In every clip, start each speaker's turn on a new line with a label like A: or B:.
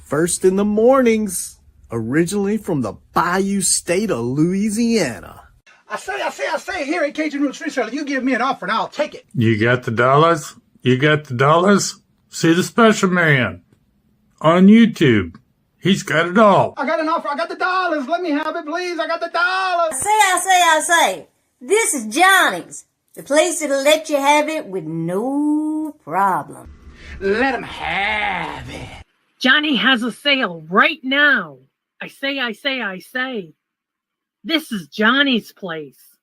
A: First in the mornings, originally from the Bayou State of Louisiana.
B: I say, here at Cajun Roots Reseller, you give me an offer and I'll take it.
C: You got the dollars? You got the dollars? See the special man on YouTube. He's got it all.
B: I got an offer. I got the dollars. Let me have it, please. I got the dollars.
D: I say. This is Johnny's, the place that'll let you have it with no problem.
B: Let him have it.
E: Johnny has a sale right now. I say. This is Johnny's place.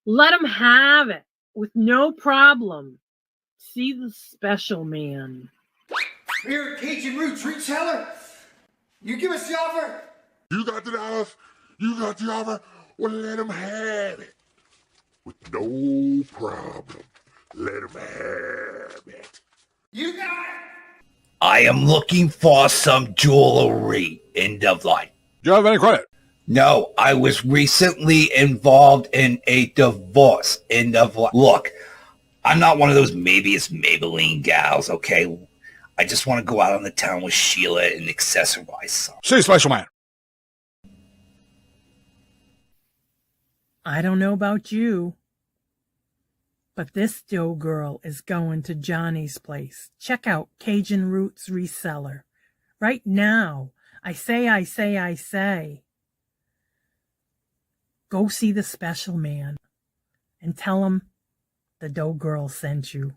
E: Let him have it with no problem. See the special man.
F: Here at Cajun Roots Reseller, you give us the offer.
G: You got the dollars. You got the offer. Well, let him have it with no problem. Let him have it.
F: You got it.
H: I am looking for some jewelry. End of line.
G: Do you have any credit?
H: No, I was recently involved in a divorce. End of line. Look, I'm not one of those maybe it's Maybelline gals, okay? I just want to go out on the town with Sheila and accessorize some.
G: See, special man.
E: I don't know about you, but this dough girl is going to Johnny's place. Check out Cajun Roots Reseller right now. I say. Go see the special man and tell him the dough girl sent you.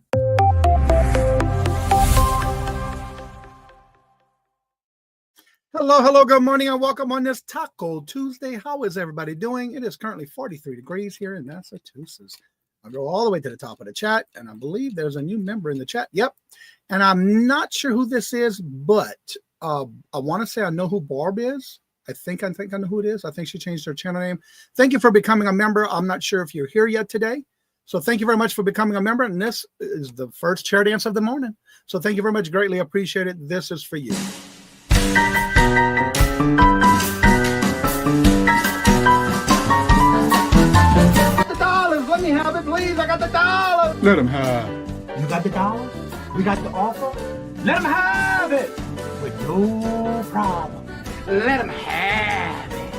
B: Hello, good morning, and welcome on this Taco Tuesday. How is everybody doing? It is currently 43 degrees here in Massachusetts. I'll go all the way to the top of the chat, and I believe there's a new member in the chat. Yep, and I'm not sure who this is, but I want to say I know who Barb is. I think I know who it is. I think she changed her channel name. Thank you for becoming a member. I'm not sure if you're here yet today. So thank you very much for becoming a member. And this is the first chair dance of the morning. So thank you very much. Greatly appreciate it. This is for you. The dollars. Let me have it, please. I got the dollars.
G: Let him have.
B: You got the dollars? We got the offer? Let him have it with no problem.
I: Let 'em have it.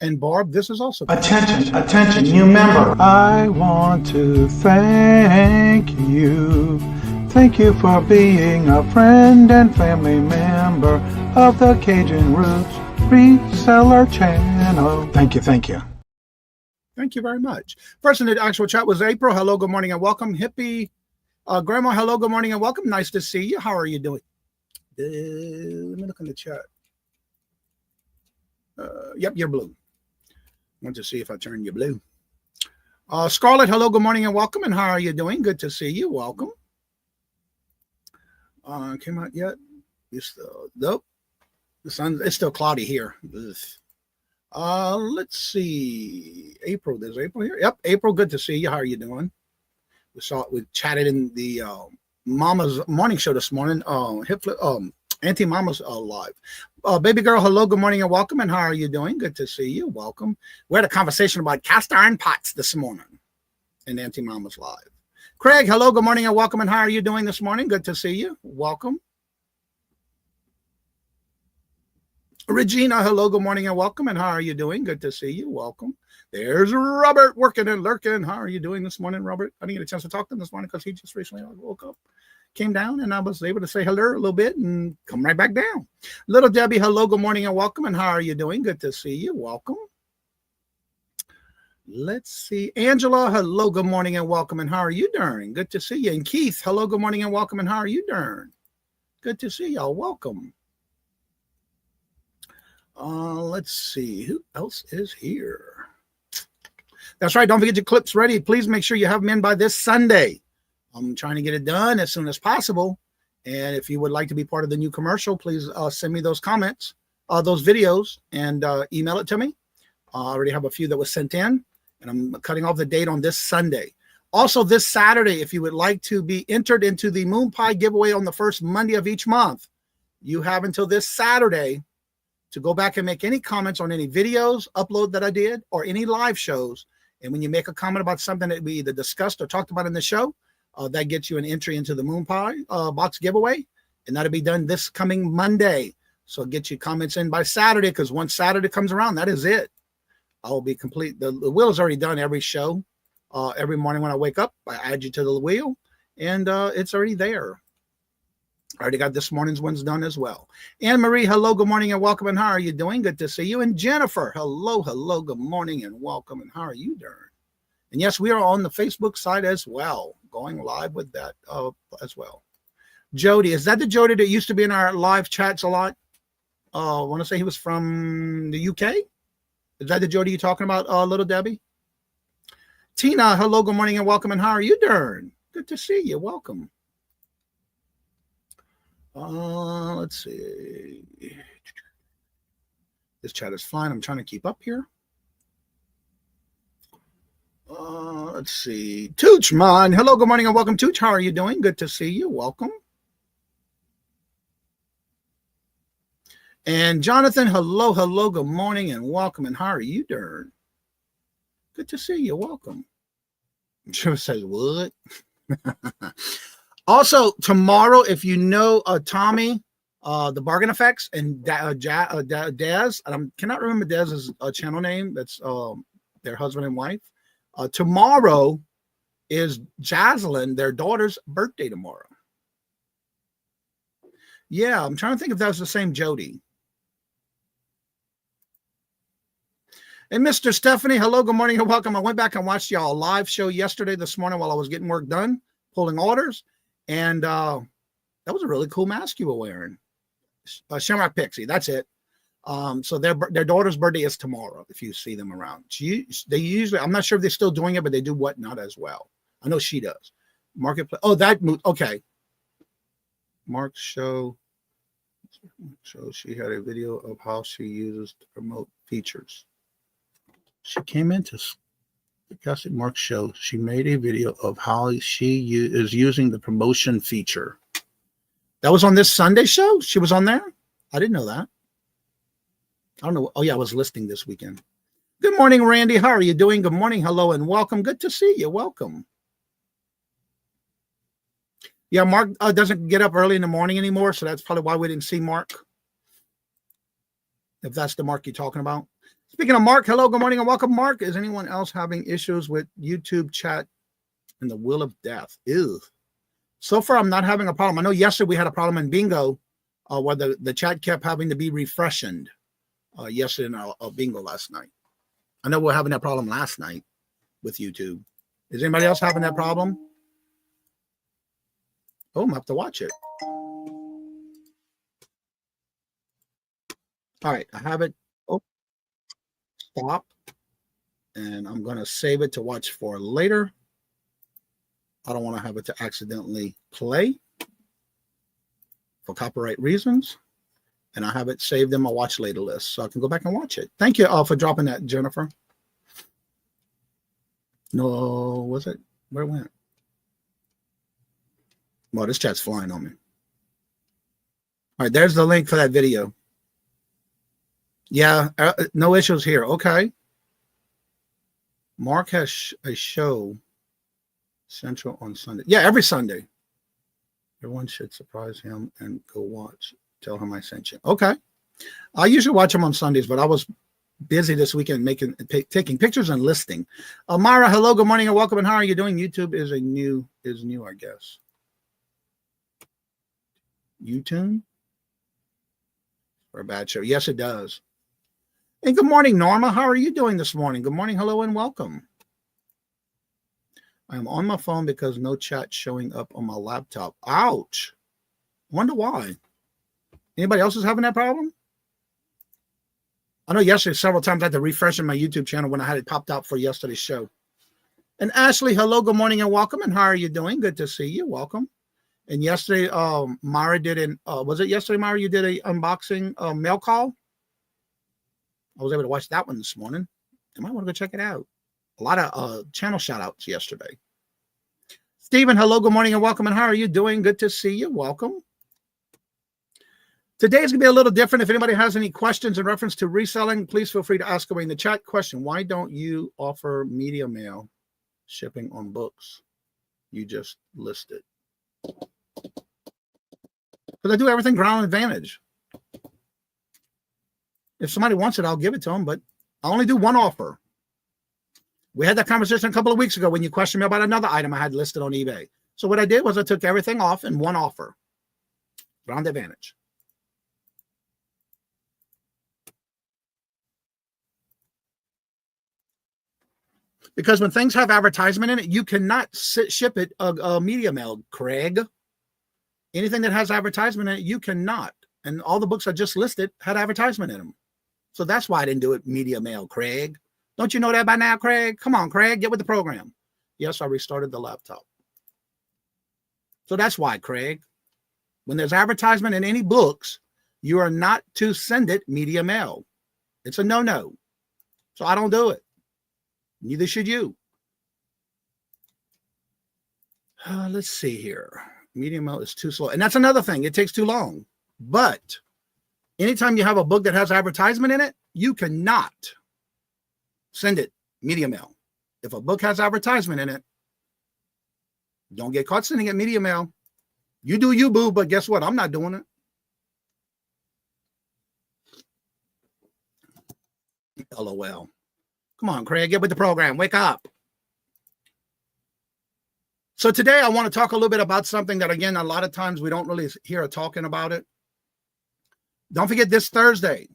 B: And Barb, this is also
J: Attention, new member. I want to thank you. Thank you for being a friend and family member of the Cajun Roots Reseller Channel. Thank you.
B: Thank you very much. First in the actual chat was April. Hello, good morning, and welcome. Hippie Grandma, hello, good morning, and welcome. Nice to see you. How are you doing? Let me look in the chat. Yep, you're blue. Want to see if I turn you blue. Scarlett, hello, good morning, and welcome. And how are you doing? Good to see you. Welcome. Came out yet? Nope. The sun. It's still cloudy here. Let's see. April. There's April here. Yep, April. Good to see you. How are you doing? We chatted in the Mama's morning show this morning. Auntie Mama's live. Baby girl, hello, good morning, and welcome. And how are you doing? Good to see you. Welcome. We had a conversation about cast iron pots this morning in Auntie Mama's live. Craig, hello, good morning, and welcome. And how are you doing this morning? Good to see you. Welcome. Regina, hello, good morning, and welcome. And how are you doing? Good to see you. Welcome. There's Robert working and lurking. How are you doing this morning, Robert? I didn't get a chance to talk to him this morning because he just recently woke up. Came down and I was able to say hello a little bit and come right back down. Little Debbie, hello, good morning, and welcome. And how are you doing? Good to see you. Welcome. Let's see. Angela, hello, good morning, and welcome. And how are you doing? Good to see you. And Keith, hello, good morning, and welcome. And how are you doing? Good to see y'all. Welcome. Let's see. Who else is here? That's right. Don't forget your clips ready. Please make sure you have them in by this Sunday. I'm trying to get it done as soon as possible. And if you would like to be part of the new commercial, please send me those comments, those videos, and email it to me. I already have a few that was sent in, and I'm cutting off the date on this Sunday. Also, this Saturday, if you would like to be entered into the Moon Pie giveaway on the first Monday of each month, you have until this Saturday to go back and make any comments on any videos upload that I did or any live shows. And when you make a comment about something that we either discussed or talked about in the show, that gets you an entry into the Moon Pie box giveaway. And that'll be done this coming Monday. So get your comments in by Saturday, because once Saturday comes around, that is it. I will be complete. The wheel is already done every show. Every morning when I wake up, I add you to the wheel, and it's already there. I already got this morning's ones done as well. Anne Marie, hello, good morning, and welcome. And how are you doing? Good to see you. And Jennifer, hello, good morning, and welcome. And how are you doing? And yes, we are on the Facebook side as well, going live with that as well. Jody, is that the Jody that used to be in our live chats a lot? I want to say he was from the UK. Is that the Jody you're talking about, little Debbie? Tina, hello, good morning, and welcome. And how are you doing? Good to see you. Welcome. Let's see. This chat is fine. I'm trying to keep up here. Let's see. Toochman, hello, good morning, and welcome. Tooch, how are you doing? Good to see you. Welcome. And Jonathan, hello, good morning, and welcome. And how are you doing? Good to see you. Welcome. I'm sure it says what? Also, tomorrow, if you know Tommy, the Bargain Effects, and Daz, and I cannot remember Daz's channel name. That's their husband and wife. Tomorrow is Jaslyn, their daughter's birthday tomorrow. Yeah, I'm trying to think if that was the same Jody. And Mr. Stephanie, hello, good morning, and welcome. I went back and watched y'all live show yesterday, this morning, while I was getting work done, pulling orders. And that was a really cool mask you were wearing. Shamrock Pixie, that's it. So their daughter's birthday is tomorrow, if you see them around. They usually, I'm not sure if they're still doing it, but they do Whatnot as well. I know she does. Marketplace. Oh, that moved. Okay. Mark's show. So she had a video of how she uses the remote features. She came into Mark's show. She made a video of how she is using the promotion feature. That was on this Sunday show? She was on there? I didn't know that. I don't know. Oh, yeah, I was listening this weekend. Good morning, Randy. How are you doing? Good morning. Hello, and welcome. Good to see you. Welcome. Yeah, Mark doesn't get up early in the morning anymore, so that's probably why we didn't see Mark. If that's the Mark you're talking about. Speaking of Mark, hello, good morning, and welcome, Mark. Is anyone else having issues with YouTube chat and the wheel of death? Ew. So far, I'm not having a problem. I know yesterday we had a problem in bingo where the chat kept having to be refreshened yesterday in our bingo last night. I know we're having that problem last night with YouTube. Is anybody else having that problem? Oh, I'm going to have to watch it. All right, I have it. Oh, stop. And I'm going to save it to watch for later. I don't want to have it to accidentally play for copyright reasons. And I have it saved in my watch later list, so I can go back and watch it. Thank you all for dropping that, Jennifer. No, was it? Where it went? Well, this chat's flying on me. All right, there's the link for that video. Yeah, no issues here. Okay. Mark has a show Central on Sunday. Yeah, every Sunday. Everyone should surprise him and go watch. Tell him I sent you. Okay. I usually watch him on Sundays, but I was busy this weekend taking pictures and listing. Mara, hello, good morning, and welcome. And how are you doing? YouTube is new, I guess. YouTube for a bad show. Yes, it does. And good morning, Norma. How are you doing this morning? Good morning, hello, and welcome. I am on my phone because no chat showing up on my laptop. Ouch. Wonder why. Anybody else is having that problem? I know yesterday several times I had to refresh in my YouTube channel when I had it popped out for yesterday's show. And Ashley, hello, good morning, and welcome. And how are you doing? Good to see you. Welcome. And yesterday, Mara did was it yesterday, Mara, you did a unboxing mail call? I was able to watch that one this morning. You might want to go check it out. A lot of channel shout outs yesterday. Stephen, hello, good morning, and welcome. And how are you doing? Good to see you. Welcome. Today's going to be a little different. If anybody has any questions in reference to reselling, please feel free to ask away in the chat. Question: why don't you offer media mail shipping on books you just listed? Because I do everything ground advantage. If somebody wants it, I'll give it to them, but I only do one offer. We had that conversation a couple of weeks ago when you questioned me about another item I had listed on eBay. So what I did was I took everything off in one offer. Ground advantage. Because when things have advertisement in it, you cannot ship it media mail, Craig. Anything that has advertisement in it, you cannot. And all the books I just listed had advertisement in them. So that's why I didn't do it media mail, Craig. Don't you know that by now, Craig? Come on, Craig, get with the program. Yes, I restarted the laptop. So that's why, Craig. When there's advertisement in any books, you are not to send it media mail. It's a no-no. So I don't do it. Neither should you. Let's see here. Media mail is too slow. And that's another thing. It takes too long. But anytime you have a book that has advertisement in it, you cannot send it media mail. If a book has advertisement in it, don't get caught sending it media mail. You do you, boo, but guess what? I'm not doing it. LOL. Come on, Craig, get with the program. Wake up. So today I want to talk a little bit about something that, again, a lot of times we don't really hear talking about it. Don't forget this Thursday,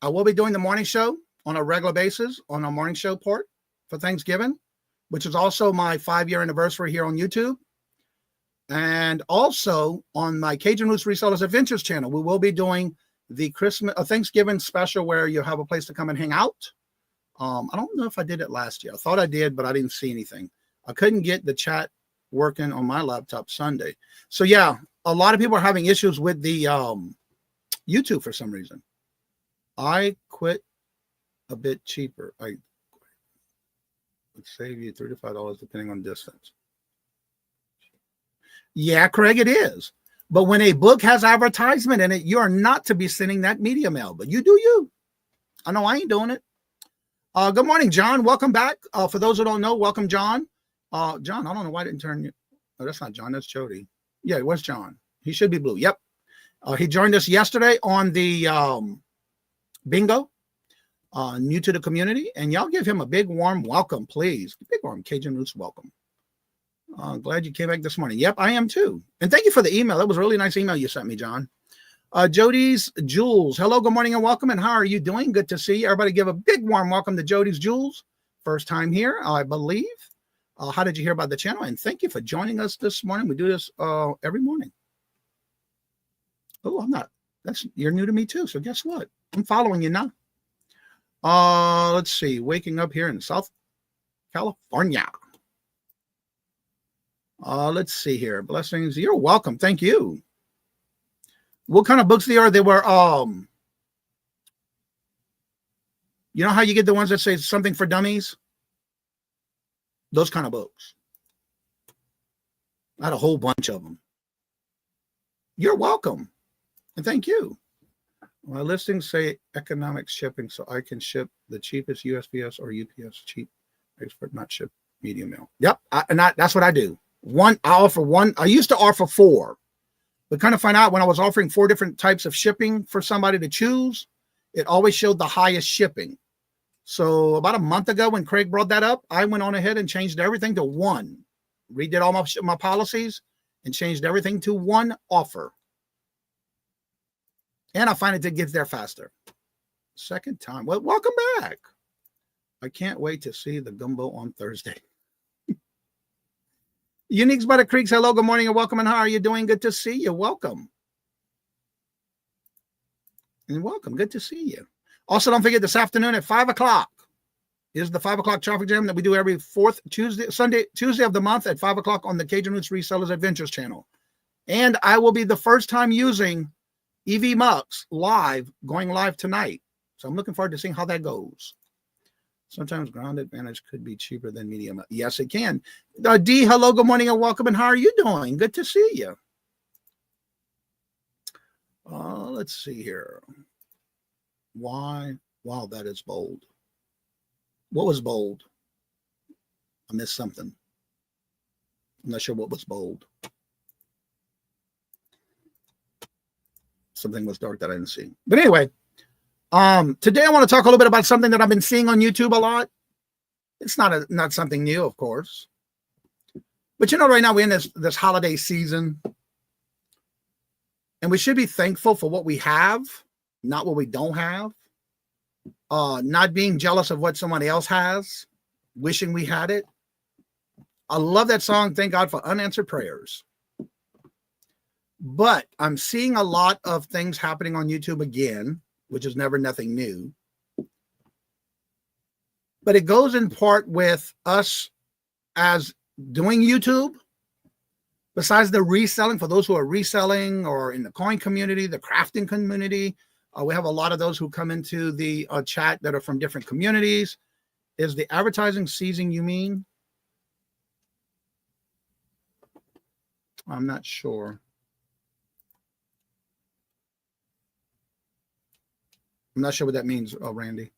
B: I will be doing the morning show on a regular basis on our morning show port for Thanksgiving, which is also my 5-year anniversary here on YouTube. And also on my Cajun Roots Resellers Adventures channel, we will be doing the Thanksgiving special where you have a place to come and hang out. I don't know if I did it last year. I thought I did, but I didn't see anything. I couldn't get the chat working on my laptop Sunday. So yeah, a lot of people are having issues with the YouTube for some reason. I quit a bit cheaper. I would save you $3 to $5 depending on distance. Yeah, Craig, it is. But when a book has advertisement in it, you are not to be sending that media mail. But you do you. I know I ain't doing it. Good morning, John. Welcome back. For those who don't know, welcome, John. John, I don't know why I didn't turn you. Oh, that's not John. That's Jody. Yeah, where's John? He should be blue. Yep. He joined us yesterday on the bingo, new to the community. And y'all give him a big warm welcome, please. Big warm Cajun Roots welcome. Glad you came back this morning. Yep, I am too. And thank you for the email. That was a really nice email you sent me, John. Jody's Jules. Hello, good morning and welcome. And how are you doing? Good to see you. Everybody give a big warm welcome to Jody's Jules. First time here, I believe. How did you hear about the channel? And thank you for joining us this morning. We do this every morning. Oh, I'm not. You're new to me too. So guess what? I'm following you now. Let's see. Waking up here in South California. Let's see here. Blessings. You're welcome. Thank you. What kind of books they are? They were, you know how you get the ones that say something for dummies? Those kind of books. I had a whole bunch of them. You're welcome. And thank you. My listings say economic shipping, so I can ship the cheapest USPS or UPS, cheap, expert, not ship medium mail. Yep. That's what I do. I offer one. I used to offer 4. But kind of find out when I was offering 4 different types of shipping for somebody to choose, it always showed the highest shipping. So about a month ago when Craig brought that up, I went on ahead and changed everything to 1. Redid all my policies and changed everything to 1 offer. And I find it gets there faster. Second time. Well, welcome back. I can't wait to see the gumbo on Thursday. Uniques by the Creeks. Hello, good morning and welcome. And how are you doing? Good to see you. Welcome. And welcome. Good to see you. Also, don't forget this afternoon at 5 o'clock is the 5 o'clock traffic jam that we do every Tuesday of the month at 5 o'clock on the Cajun Roots Resellers Adventures channel. And I will be the first time using EV Mux going live tonight. So I'm looking forward to seeing how that goes. Sometimes ground advantage could be cheaper than medium. Yes, it can. D, hello, good morning and welcome. And how are you doing? Good to see you. Let's see here. Why? Wow, that is bold. What was bold? I missed something. I'm not sure what was bold. Something was dark that I didn't see. But anyway, today I want to talk a little bit about something that I've been seeing on YouTube a lot. It's not something new, of course. But right now we're in this holiday season. And we should be thankful for what we have, not what we don't have. Not being jealous of what somebody else has, wishing we had it. I love that song, Thank God for Unanswered Prayers. But I'm seeing a lot of things happening on YouTube again, which is never nothing new. But it goes in part with us as doing YouTube. Besides the reselling, for those who are reselling or in the coin community, the crafting community, we have a lot of those who come into the chat that are from different communities. Is the advertising season, you mean? I'm not sure. I'm not sure what that means, Randy.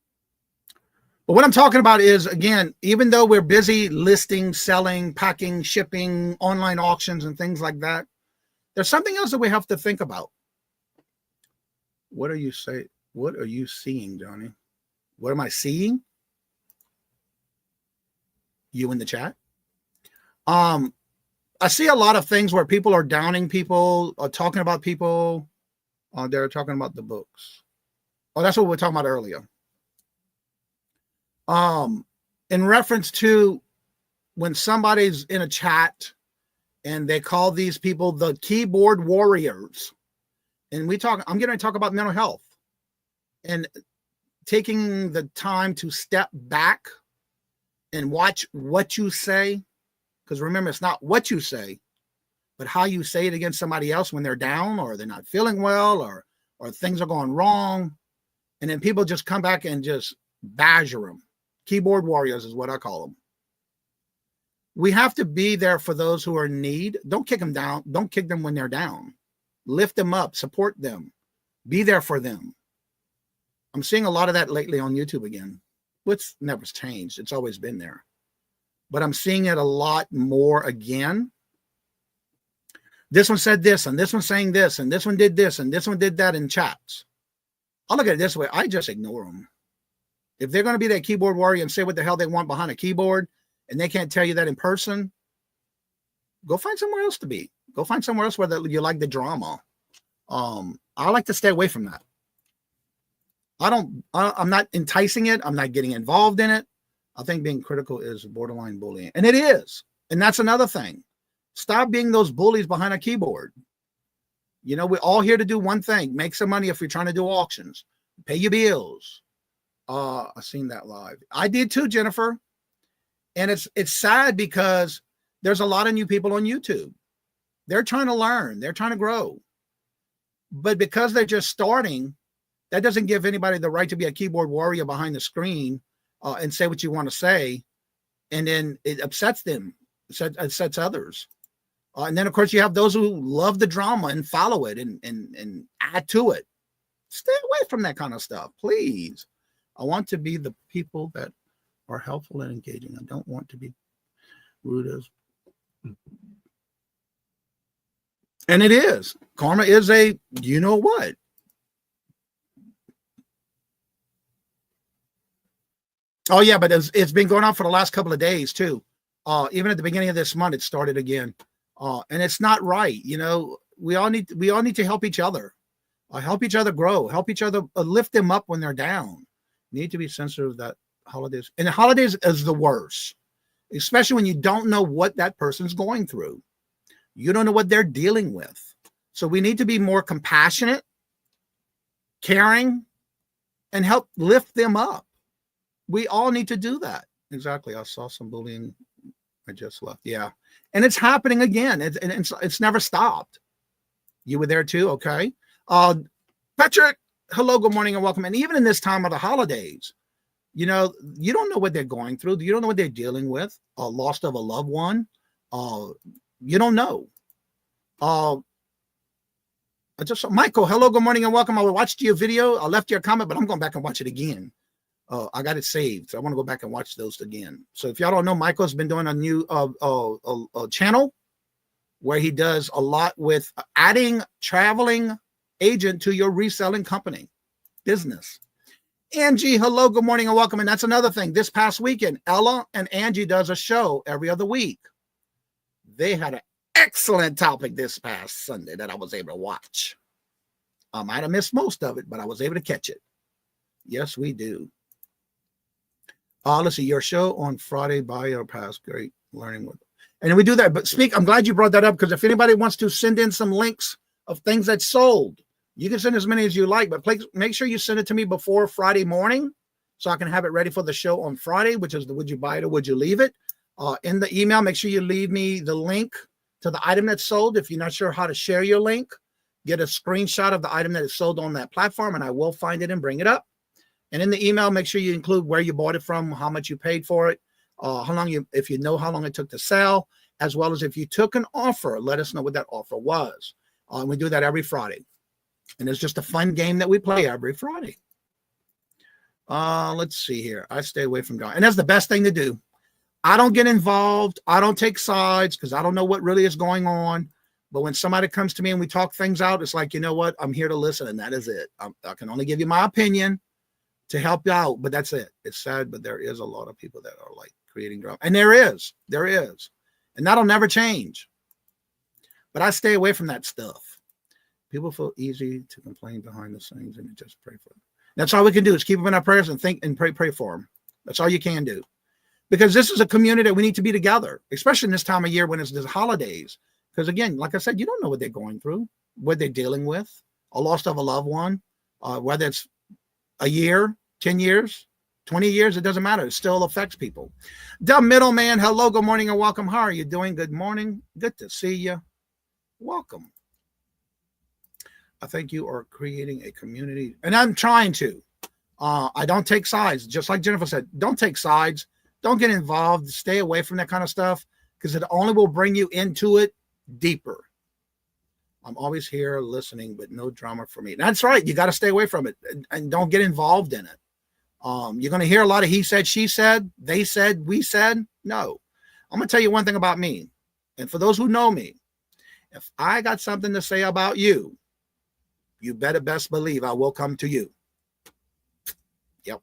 B: But what I'm talking about is, again, even though we're busy listing, selling, packing, shipping, online auctions, and things like that, there's something else that we have to think about. What are you saying? What are you seeing, Johnny? What am I seeing? You in the chat? I see a lot of things where people are downing people, or talking about people. They're talking about the books. Oh, that's what we were talking about earlier. In reference to when somebody's in a chat and they call these people the keyboard warriors. And I'm going to talk about mental health and taking the time to step back and watch what you say. Because remember, it's not what you say, but how you say it against somebody else when they're down or they're not feeling well or things are going wrong. And then people just come back and just badger them. Keyboard warriors is what I call them. We have to be there for those who are in need. Don't kick them down. Don't kick them when they're down. Lift them up, support them, be there for them. I'm seeing a lot of that lately on YouTube again, which never changed. It's always been there. But I'm seeing it a lot more again this one said this, and this one's saying this, and this one did this, and this one did that in chats. I'll look at it this way. I just ignore them. If they're going to be that keyboard warrior and say what the hell they want behind a keyboard, and they can't tell you that in person, go find somewhere else to be. Go find somewhere else where you like the drama. I like to stay away from that. I'm not enticing it. I'm not getting involved in it. I think being critical is borderline bullying. And it is. And that's another thing. Stop being those bullies behind a keyboard. You know, we're all here to do one thing. Make some money if you're trying to do auctions. Pay your bills. I've seen that live. I did too, Jennifer. And it's sad because there's a lot of new people on YouTube. They're trying to learn. They're trying to grow. But because they're just starting, that doesn't give anybody the right to be a keyboard warrior behind the screen and say what you want to say. And then it upsets them. It upsets others. And then, of course, you have those who love the drama and follow it and add to it. Stay away from that kind of stuff, please. I want to be the people that are helpful and engaging. I don't want to be rude as. And it is. Karma is a, you know what? Oh, yeah, but it's been going on for the last couple of days, too. Even at the beginning of this month, it started again. And it's not right. You know, we all need to help each other. Help each other grow. Help each other lift them up when they're down. Need to be sensitive that holidays. And the holidays is the worst, especially when you don't know what that person's going through. You don't know what they're dealing with. So we need to be more compassionate, caring, and help lift them up. We all need to do that. Exactly. I saw some bullying. I just left. Yeah. And it's happening again. It's never stopped. You were there too. Okay. Patrick, hello, good morning and welcome. And even in this time of the holidays, you know, you don't know what they're going through. You don't know what they're dealing with. Loss of a loved one. You don't know. Michael, hello, good morning and welcome. I watched your video. I left your comment, but I'm going back and watch it again. I got it saved. So I want to go back and watch those again. So if y'all don't know, Michael's been doing a new channel where he does a lot with adding traveling agent to your reselling company business. Angie, hello, good morning and welcome. And that's another thing. This past weekend, Ella and Angie does a show every other week. They had an excellent topic this past Sunday that I was able to watch. I might have missed most of it, but I was able to catch it. Yes, we do. Let's see, your show on Friday, buy your pass. Great learning with. And we do that. But I'm glad you brought that up, because if anybody wants to send in some links of things that sold, you can send as many as you like, but make sure you send it to me before Friday morning so I can have it ready for the show on Friday, which is the would you buy it or would you leave it? In the email, make sure you leave me the link to the item that's sold. If you're not sure how to share your link, get a screenshot of the item that is sold on that platform, and I will find it and bring it up. And in the email, make sure you include where you bought it from, how much you paid for it, if you know how long it took to sell, as well as if you took an offer, let us know what that offer was. We do that every Friday. And it's just a fun game that we play every Friday. Let's see here. I stay away from God. And that's the best thing to do. I don't get involved. I don't take sides because I don't know what really is going on. But when somebody comes to me and we talk things out, it's like, you know what? I'm here to listen, and that is it. I can only give you my opinion to help you out, but that's it. It's sad, but there is a lot of people that are like creating drama. And there is. And that'll never change. But I stay away from that stuff. People feel easy to complain behind the scenes and just pray for them. That's all we can do is keep them in our prayers and think and pray for them. That's all you can do. Because this is a community that we need to be together, especially in this time of year when it's the holidays. Because again, like I said, you don't know what they're going through, what they're dealing with, a loss of a loved one, whether it's a year, 10 years, 20 years, it doesn't matter. It still affects people. The middleman, hello, good morning and welcome. How are you doing? Good morning. Good to see you. Welcome. I think you are creating a community, and I'm trying to. I don't take sides. Just like Jennifer said, don't take sides. Don't get involved. Stay away from that kind of stuff because it only will bring you into it deeper. I'm always here listening, but no drama for me. That's right. You got to stay away from it and don't get involved in it. You're going to hear a lot of he said, she said, they said, we said. No. I'm going to tell you one thing about me. And for those who know me, If I got something to say about you, you better best believe I will come to you. Yep.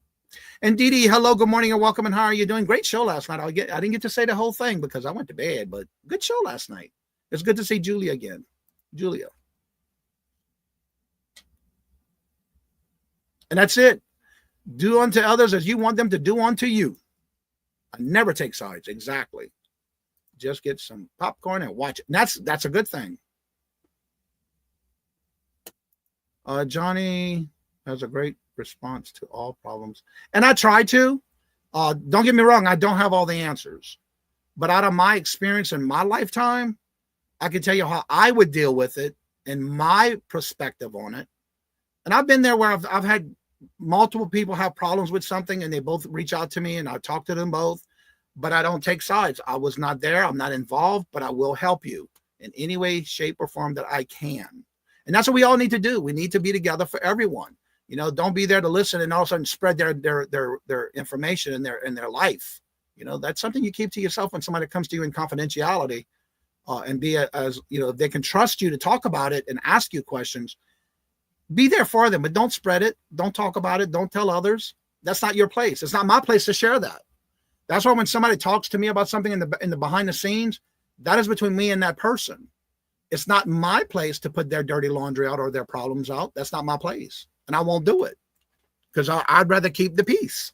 B: And Dee Dee, hello, good morning, and welcome. And how are you doing? Great show last night. I didn't get to say the whole thing because I went to bed, but good show last night. It's good to see Julia again. Julia. And that's it. Do unto others as you want them to do unto you. I never take sides. Exactly. Just get some popcorn and watch it. And that's a good thing. Johnny has a great response to all problems. And I try to. Don't get me wrong. I don't have all the answers. But out of my experience in my lifetime, I can tell you how I would deal with it and my perspective on it. And I've been there where I've had multiple people have problems with something and they both reach out to me and I talk to them both, but I don't take sides. I was not there. I'm not involved, but I will help you in any way, shape, or form that I can. And that's what we all need to do. We need to be together for everyone. You know, don't be there to listen and all of a sudden spread their information in their life. You know, that's something you keep to yourself when somebody comes to you in confidentiality, and be as, you know, they can trust you to talk about it and ask you questions. Be there for them, but don't spread it. Don't talk about it. Don't tell others. That's not your place. It's not my place to share that. That's why when somebody talks to me about something in the behind the scenes, that is between me and that person. It's not my place to put their dirty laundry out or their problems out. That's not my place. And I won't do it because I'd rather keep the peace.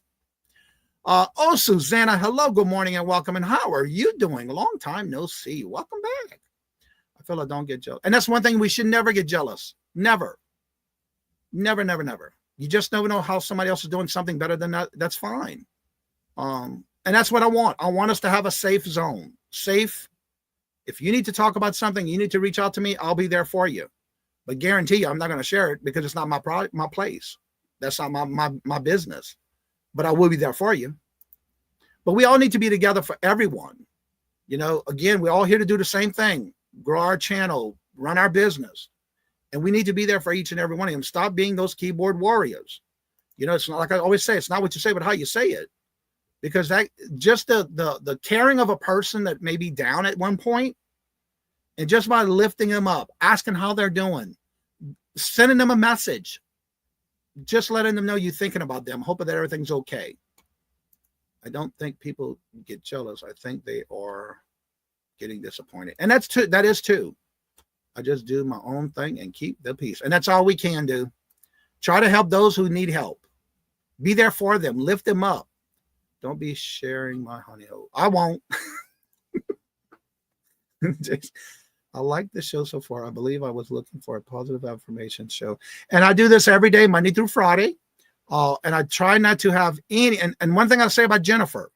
B: Oh, Susanna, hello, good morning and welcome. And how are you doing? Long time no see. Welcome back. I feel I don't get jealous. And that's one thing, we should never get jealous. Never. Never, never, never. You just never know how somebody else is doing something better than that. That's fine. And that's what I want. I want us to have a safe zone. Safe. If you need to talk about something, you need to reach out to me. I'll be there for you. But guarantee you, I'm not going to share it because it's not my place. That's not my business. But I will be there for you. But we all need to be together for everyone. You know, again, we're all here to do the same thing. Grow our channel, run our business. And we need to be there for each and every one of them. Stop being those keyboard warriors. You know, it's not, like I always say, it's not what you say, but how you say it. Because that just the caring of a person that may be down at one point, and just by lifting them up, asking how they're doing, sending them a message, just letting them know you're thinking about them, hoping that everything's okay. I don't think people get jealous. I think they are getting disappointed. And that is too. I just do my own thing and keep the peace. And that's all we can do. Try to help those who need help. Be there for them. Lift them up. Don't be sharing my honey hole. I won't. I like the show so far. I believe I was looking for a positive affirmation show. And I do this every day, Monday through Friday. And I try not to have any. And one thing I'll say about Jennifer,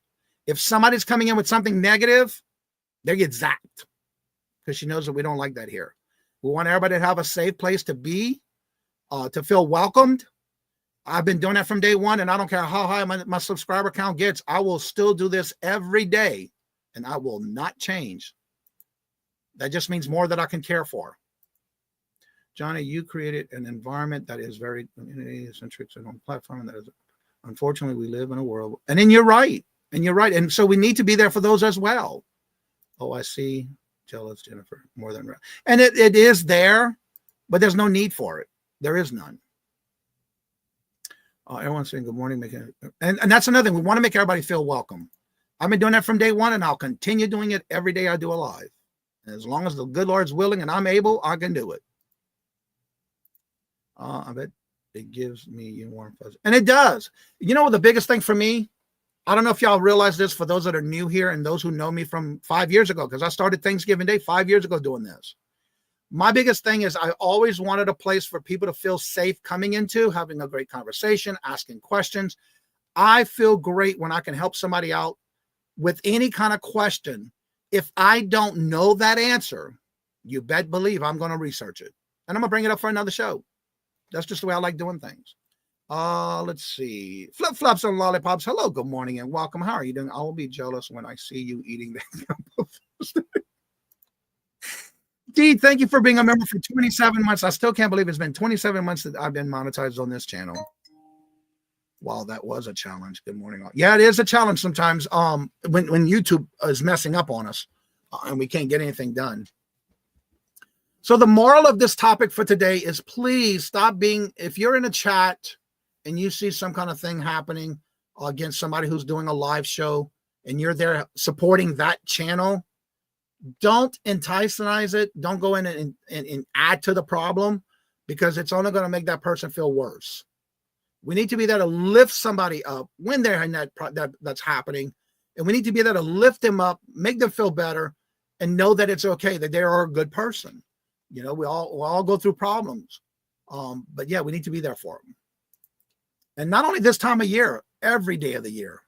B: if somebody's coming in with something negative, they get zapped. Because she knows that we don't like that here. We want everybody to have a safe place to be, to feel welcomed. I've been doing that from day one, and I don't care how high my subscriber count gets. I will still do this every day, and I will not change. That just means more that I can care for. Johnny, you created an environment that is very community-centric and on platform. That is, unfortunately, we live in a world. And then you're right. And you're right. And so we need to be there for those as well. Oh, I see. Jealous, Jennifer, more than right. And it is there, but there's no need for it. There is none. Everyone's saying good morning. And that's another thing. We want to make everybody feel welcome. I've been doing that from day one, and I'll continue doing it every day I do a live. And as long as the good Lord's willing and I'm able, I can do it. I bet it gives me warm fuzz. And it does. You know what the biggest thing for me? I don't know if y'all realize this, for those that are new here and those who know me from 5 years ago, because I started Thanksgiving Day 5 years ago doing this. My biggest thing is I always wanted a place for people to feel safe coming into, having a great conversation, asking questions. I feel great when I can help somebody out with any kind of question. If I don't know that answer, you bet believe I'm going to research it. And I'm going to bring it up for another show. That's just the way I like doing things. Let's see. Flip flops and lollipops. Hello, good morning and welcome. How are you doing? I will be jealous when I see you eating that. Dee, thank you for being a member for 27 months. I still can't believe it's been 27 months that I've been monetized on this channel. Wow, that was a challenge. Good morning. Yeah, it is a challenge sometimes. When YouTube is messing up on us and we can't get anything done. So the moral of this topic for today is please stop being, if you're in a chat and you see some kind of thing happening against somebody who's doing a live show and you're there supporting that channel, don't antagonize it. Don't go in and add to the problem, because it's only going to make that person feel worse. We need to be there to lift somebody up when they're in that's happening. And we need to be there to lift them up, make them feel better, and know that it's okay, that they are a good person. You know, we all go through problems. But yeah, we need to be there for them. And not only this time of year, every day of the year.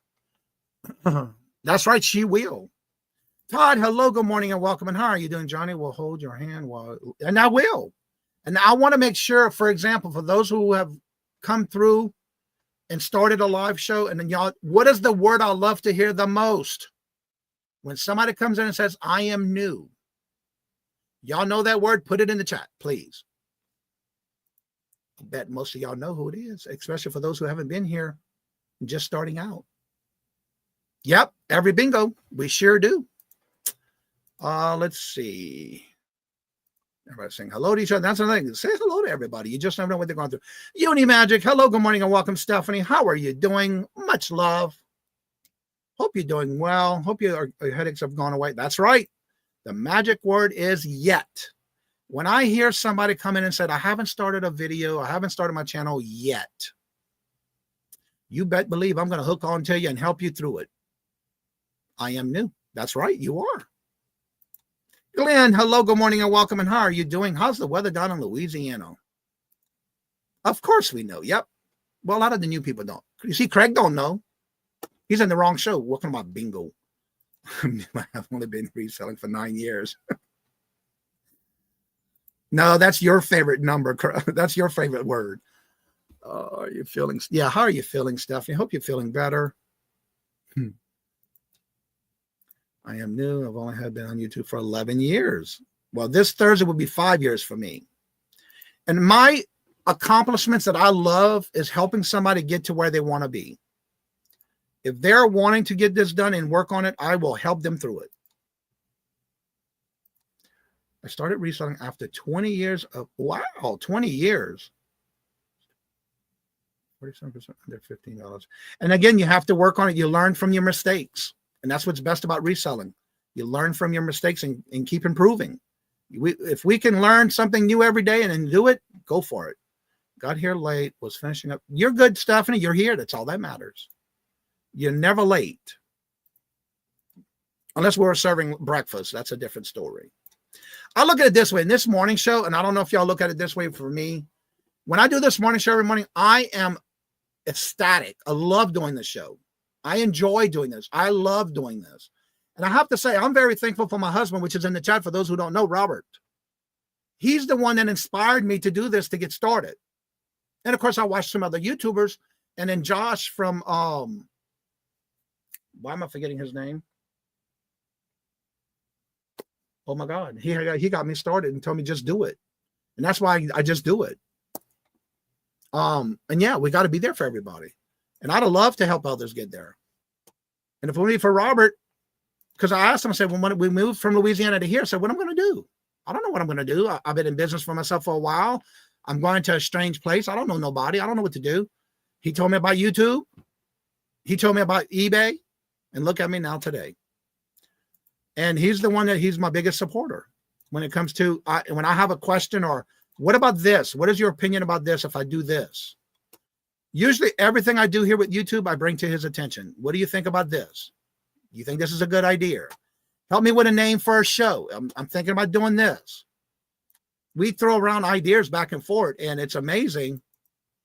B: That's right, she will. Todd, hello, good morning, and welcome. And how are you doing, Johnny? We'll hold your hand and I will. And I want to make sure, for example, for those who have come through and started a live show, and then y'all, what is the word I love to hear the most? When somebody comes in and says, I am new. Y'all know that word? Put it in the chat, please. I bet most of y'all know who it is, especially for those who haven't been here, just starting out. Yep, every bingo. We sure do. Let's see. Everybody's saying hello to each other. That's another thing. Say hello to everybody. You just never know what they're going through. Uni Magic. Hello, good morning, and welcome, Stephanie. How are you doing? Much love. Hope you're doing well. Hope your headaches have gone away. That's right. The magic word is yet. When I hear somebody come in and said, I haven't started a video, I haven't started my channel yet, you bet believe I'm going to hook on to you and help you through it. I am new. That's right. You are. Glenn, hello, good morning, and welcome. And how are you doing? How's the weather down in Louisiana? Of course we know. Yep. Well, a lot of the new people don't. You see, Craig don't know. He's in the wrong show. What about bingo? I've only been reselling for 9 years. No, that's your favorite number. That's your favorite word. Are you feeling? Yeah. How are you feeling, Stephanie? I hope you're feeling better. I am new. I've only been on YouTube for 11 years. Well, this Thursday will be 5 years for me. And my accomplishments that I love is helping somebody get to where they want to be. If they're wanting to get this done and work on it, I will help them through it. I started reselling after 20 years of, wow, 20 years. 47% under $15. And again, you have to work on it. You learn from your mistakes. And that's what's best about reselling. You learn from your mistakes and keep improving. If we can learn something new every day and then do it, go for it. Got here late, was finishing up. You're good, Stephanie. You're here. That's all that matters. You're never late. Unless we're serving breakfast. That's a different story. I look at it this way. In this morning show, and I don't know if y'all look at it this way for me, when I do this morning show every morning, I am ecstatic. I love doing the show. I enjoy doing this. I love doing this. And I have to say, I'm very thankful for my husband, which is in the chat for those who don't know, Robert. He's the one that inspired me to do this to get started. And of course, I watched some other YouTubers. And then Josh from, why am I forgetting his name? Oh my God. He got me started and told me just do it. And that's why I just do it. And yeah, we got to be there for everybody. And I'd love to help others get there. And if only for Robert, because I asked him, I said, well, when we moved from Louisiana to here, I said, what am I going to do? I don't know what I'm going to do. I've been in business for myself for a while. I'm going to a strange place. I don't know nobody. I don't know what to do. He told me about YouTube. He told me about eBay. And look at me now today. And he's the one he's my biggest supporter when it comes to, when I have a question or what about this? What is your opinion about this if I do this? Usually everything I do here with YouTube, I bring to his attention. What do you think about this? You think this is a good idea? Help me with a name for a show. I'm thinking about doing this. We throw around ideas back and forth, and it's amazing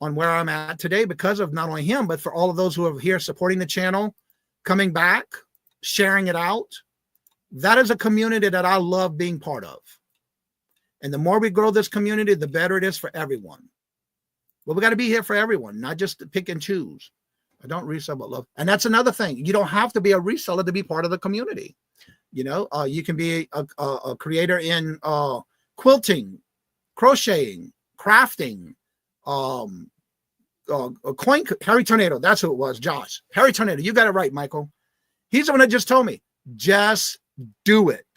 B: on where I'm at today because of not only him, but for all of those who are here supporting the channel, coming back, sharing it out. That is a community that I love being part of. And the more we grow this community, the better it is for everyone. But we got to be here for everyone, not just to pick and choose. I don't resell, but love. And that's another thing. You don't have to be a reseller to be part of the community. You know, you can be a creator in quilting, crocheting, crafting, a coin. Harry Tornado. That's who it was. Josh. Harry Tornado. You got it right, Michael. He's the one that just told me, just do it.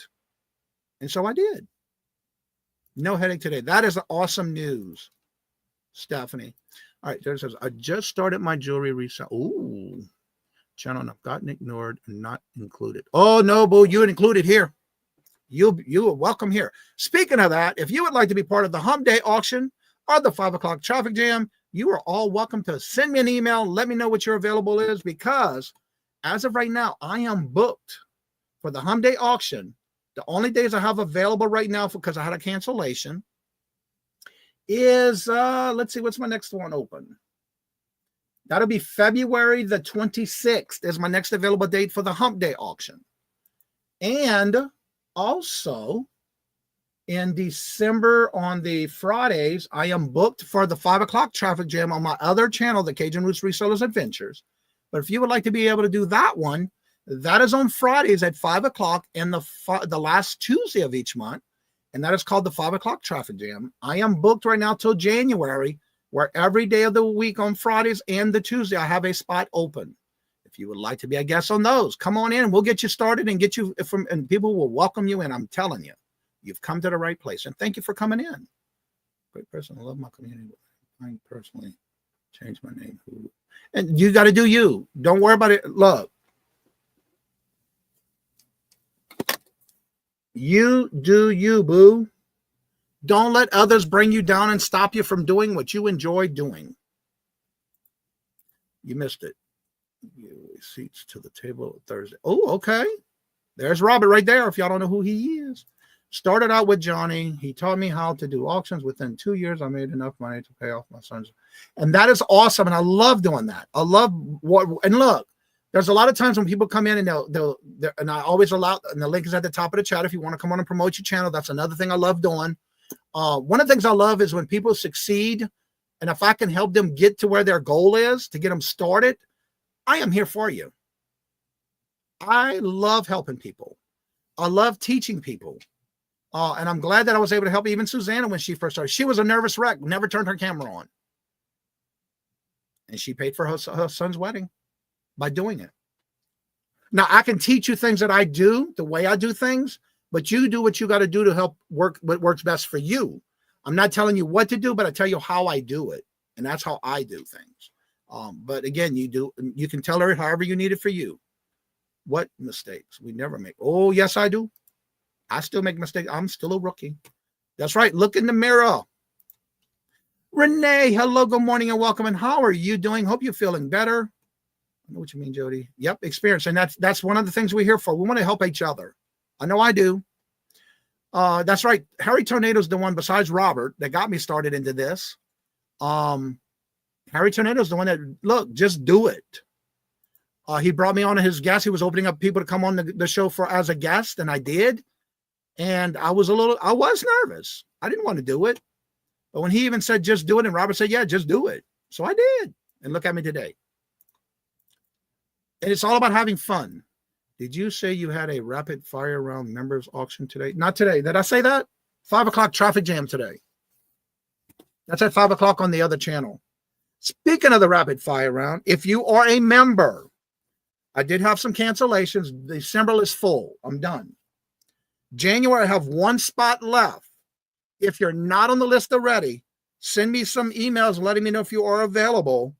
B: And so I did. No headache today. That is awesome news, Stephanie. All right, there it says, I just started my jewelry resale. Ooh, channel and I've gotten ignored and not included. Oh, no, boo, you included here. You are welcome here. Speaking of that, if you would like to be part of the Hump Day auction or the 5 o'clock traffic jam, you are all welcome to send me an email. Let me know what your available is, because as of right now, I am booked for the Hump Day auction. The only days I have available right now, because I had a cancellation, is, let's see, what's my next one open? That'll be February the 26th is my next available date for the Hump Day auction. And also in December on the Fridays, I am booked for the 5 o'clock traffic jam on my other channel, the Cajun Roots Resellers Adventures. But if you would like to be able to do that one, that is on Fridays at 5 o'clock and the last Tuesday of each month. And that is called the 5 o'clock traffic jam. I am booked right now till January, where every day of the week on Fridays and the Tuesday, I have a spot open. If you would like to be a guest on those, come on in. We'll get you started and get you from, and people will welcome you in. I'm telling you, you've come to the right place. And thank you for coming in. Great person. I love my community. I personally changed my name. And you got to do you. Don't worry about it. Look. You do you, boo. Don't let others bring you down and stop you from doing what you enjoy doing. You missed it. Seats to the table Thursday. Oh, okay. There's Robert right there, if y'all don't know who he is. Started out with Johnny. He taught me how to do auctions. Within 2 years, I made enough money to pay off my son's. And that is awesome. And I love doing that. I love what, and look, there's a lot of times when people come in and they'll and I always allow, and the link is at the top of the chat if you want to come on and promote your channel. That's another thing I love doing. One of the things I love is when people succeed, and if I can help them get to where their goal is, to get them started, I am here for you. I love helping people. I love teaching people. And I'm glad that I was able to help even Susanna when she first started. She was a nervous wreck, never turned her camera on. And she paid for her son's wedding by doing it. Now, I can teach you things that I do, the way I do things, but you do what you got to do to help work what works best for you. I'm not telling you what to do, but I tell you how I do it. And that's how I do things. But again, you can tell her however you need it for you. What mistakes? We never make. Oh, yes, I do. I still make mistakes. I'm still a rookie. That's right. Look in the mirror. Renee, hello, good morning and welcome. And how are you doing? Hope you're feeling better. I know what you mean, Jody. Yep, experience. And that's one of the things we're here for. We want to help each other. I know I do. That's right. Harry Tornado's the one besides Robert that got me started into this. Harry Tornado's the one that, look, just do it. He brought me on as his guest. He was opening up people to come on the show as a guest, and I did. And I was nervous. I didn't want to do it. But when he even said, just do it, and Robert said, yeah, just do it. So I did. And look at me today. And it's all about having fun. Did you say you had a rapid fire round members auction today? Not today. Did I say that? 5 o'clock traffic jam today. That's at 5 o'clock on the other channel. Speaking of the rapid fire round, if you are a member, I did have some cancellations. December is full. I'm done. January, I have one spot left. If you're not on the list already, send me some emails letting me know if you are available.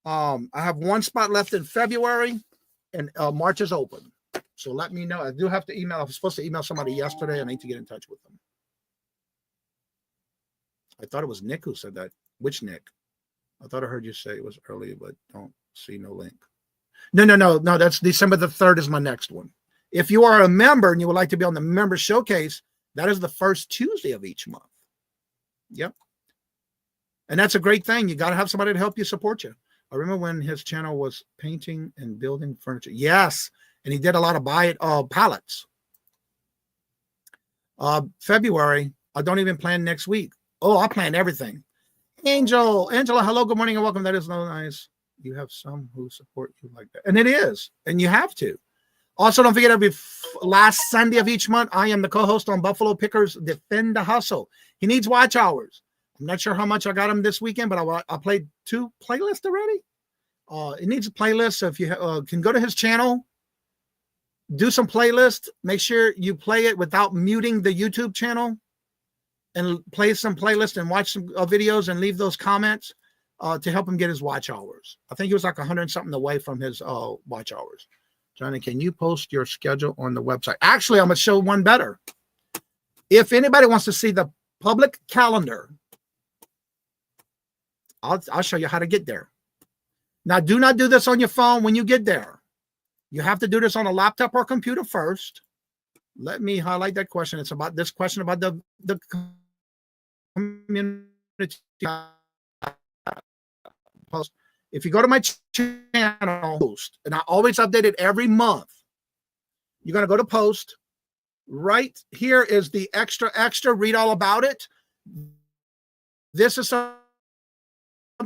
B: I have one spot left in February, and March is open. So let me know. I do have to email. I was supposed to email somebody yesterday. I need to get in touch with them. I thought it was Nick who said that. Which Nick? I thought I heard you say it was early, but don't see no link. No. That's December the 3rd is my next one. If you are a member and you would like to be on the member showcase, that is the first Tuesday of each month. Yep. And that's a great thing. You got to have somebody to help you support you. I remember when his channel was painting and building furniture. Yes. And he did a lot of pallets. February, I don't even plan next week. Oh, I plan everything. Angela, hello, good morning and welcome. That is so nice. You have some who support you like that. And it is. And you have to. Also, don't forget every last Sunday of each month, I am the co-host on Buffalo Pickers Defend the Hustle. He needs watch hours. I'm not sure how much I got him this weekend, but I played 2 playlists already. It needs a playlist. So if you can go to his channel, do some playlist. Make sure you play it without muting the YouTube channel. and play some playlists and watch some videos and leave those comments to help him get his watch hours. I think he was like 100 and something away from his watch hours. Johnny, can you post your schedule on the website? Actually, I'm going to show one better. If anybody wants to see the public calendar, I'll show you how to get there. Now, do not do this on your phone when you get there. You have to do this on a laptop or computer first. Let me highlight that question. It's about this question about the community post. If you go to my channel post, and I always update it every month, you're going to go to post. Right here is the extra, read all about it. This is something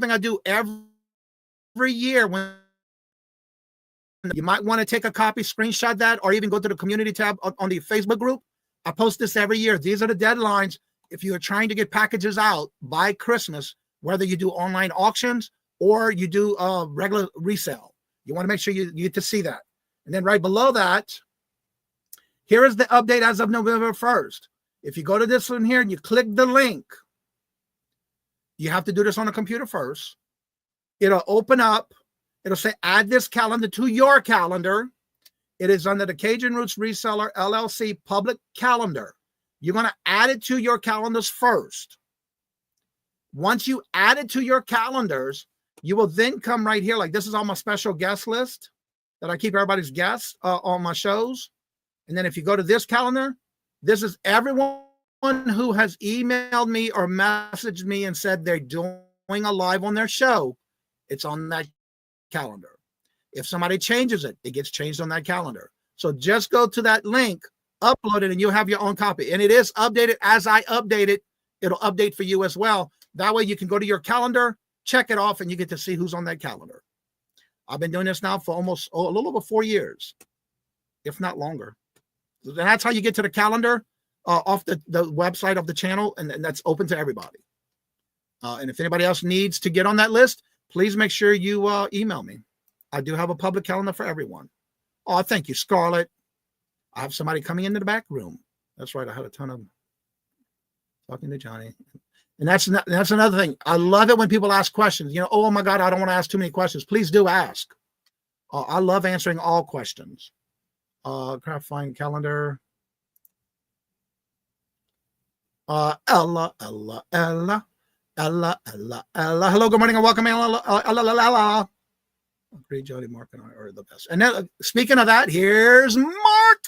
B: I do every year. When you might want to take a copy, screenshot that, or even go to the community tab on the Facebook group. I post this every year. These are the deadlines. If you are trying to get packages out by Christmas, whether you do online auctions or you do regular resale, you want to make sure you get to see that. And then right below that, here is the update as of November 1st. If you go to this one here and you click the link, you have to do this on the computer first. It'll open up. It'll say, add this calendar to your calendar. It is under the Cajun Roots Reseller LLC public calendar. You're going to add it to your calendars first. Once you add it to your calendars, you will then come right here. Like, this is on my special guest list that I keep everybody's guests on my shows. And then if you go to this calendar, this is everyone who has emailed me or messaged me and said they're doing a live on their show. It's on that calendar. If somebody changes it, it gets changed on that calendar. So just go to that link, upload it, and you'll have your own copy. And it is updated as I update it. It'll update for you as well. That way you can go to your calendar, check it off, and you get to see who's on that calendar. I've been doing this now for almost a little over 4 years, if not longer. And that's how you get to the calendar off the website of the channel, and that's open to everybody. And if anybody else needs to get on that list, please make sure you email me. I do have a public calendar for everyone. Oh, thank you, Scarlett. I have somebody coming into the back room. That's right. I had a ton of them talking to Johnny. And that's another thing. I love it when people ask questions. You know, oh my God, I don't want to ask too many questions. Please do ask. I love answering all questions. Craft find calendar. Ella. Hello, good morning, and welcome, Ella. Agree, Jody, Mark, and I are the best. And then, speaking of that, here's Mark,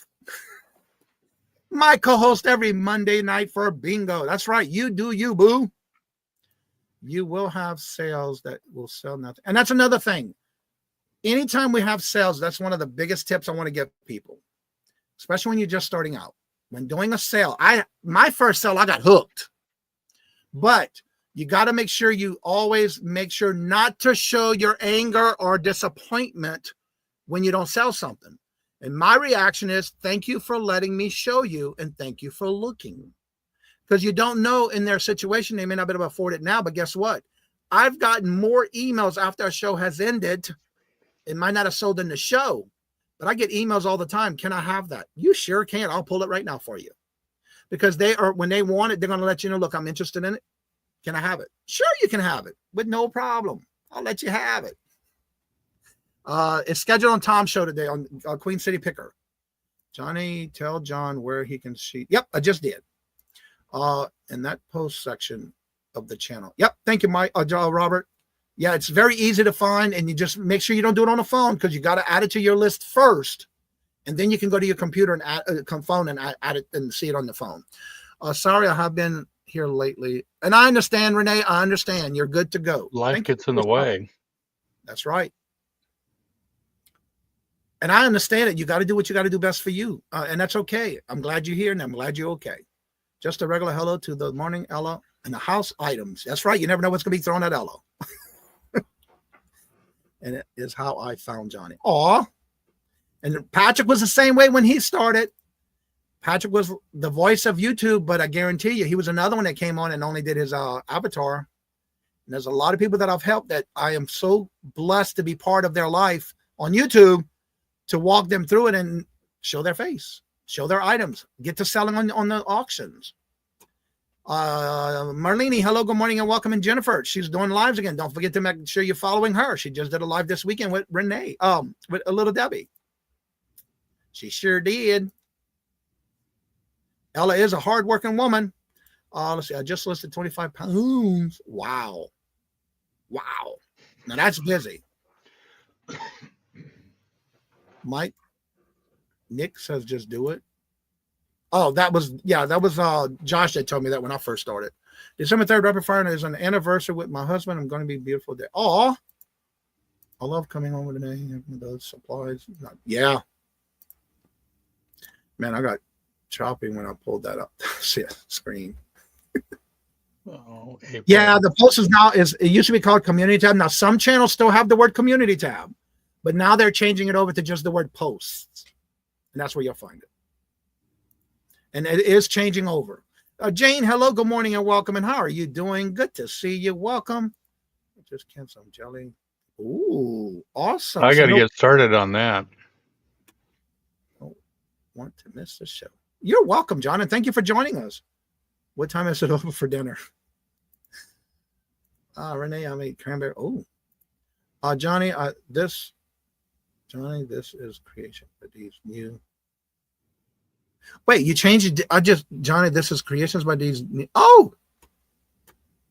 B: my co-host every Monday night for bingo. That's right, you do you, boo. You will have sales that will sell nothing. And that's another thing. Anytime we have sales, that's one of the biggest tips I want to give people, especially when you're just starting out. When doing a sale, my first sale, I got hooked. But you got to make sure you always make sure not to show your anger or disappointment when you don't sell something. And my reaction is, thank you for letting me show you, and thank you for looking. Because you don't know in their situation, they may not be able to afford it now, but guess what? I've gotten more emails after a show has ended. It might not have sold in the show, but I get emails all the time. Can I have that? You sure can. I'll pull it right now for you. Because when they want it, they're going to let you know, look, I'm interested in it. Can I have it? Sure, you can have it with no problem. I'll let you have it. It's scheduled on Tom's show today on Queen City Picker. Johnny, tell John where he can see. Yep, I just did. In that post section of the channel. Yep, thank you, Mike. Robert. Yeah, it's very easy to find, and you just make sure you don't do it on the phone because you got to add it to your list first, and then you can go to your computer and phone and add it and see it on the phone. Sorry, I have been here lately, and I understand, Renee. I understand. You're good to go.
K: Life gets in the way.
B: That's right. And I understand it. You got to do what you got to do best for you, and that's okay. I'm glad you're here, and I'm glad you're okay. Just a regular hello to the morning Ella and the house items. That's right. You never know what's going to be thrown at Ella. And it is how I found Johnny. Aw. And Patrick was the same way when he started. Patrick was the voice of YouTube, but I guarantee you, he was another one that came on and only did his avatar. And there's a lot of people that I've helped that I am so blessed to be part of their life on YouTube, to walk them through it and show their face, show their items, get to selling on the auctions. Marlene, hello, good morning, and welcome. And Jennifer, she's doing lives again. Don't forget to make sure you're following her. She just did a live this weekend with Renee, with a little Debbie. She sure did. Ella is a hardworking woman. Let's see, I just listed 25 pounds. Wow. Wow. Now that's busy. Mike, Nick says just do it. Oh, that was Josh that told me that when I first started. December 3rd, Rapid Fire is an anniversary with my husband. I'm going to be beautiful day. Oh, I love coming home with today. Those supplies. Yeah. Man, I got choppy when I pulled that up. See a screen.
C: Oh,
B: yeah, the post is now it used to be called community tab. Now some channels still have the word community tab, but now they're changing it over to just the word posts. And that's where you'll find it. And it is changing over. Jane, hello, good morning, and welcome. And how are you doing? Good to see you. Welcome. Just can some jelly. Ooh, awesome.
C: I got to get started on that.
B: Don't want to miss the show. You're welcome, John, and thank you for joining us. What time is it over for dinner? Renee, I made cranberry. Oh, Johnny, this is creation for these new. Wait, you changed it. Johnny, this is creations by these. Oh,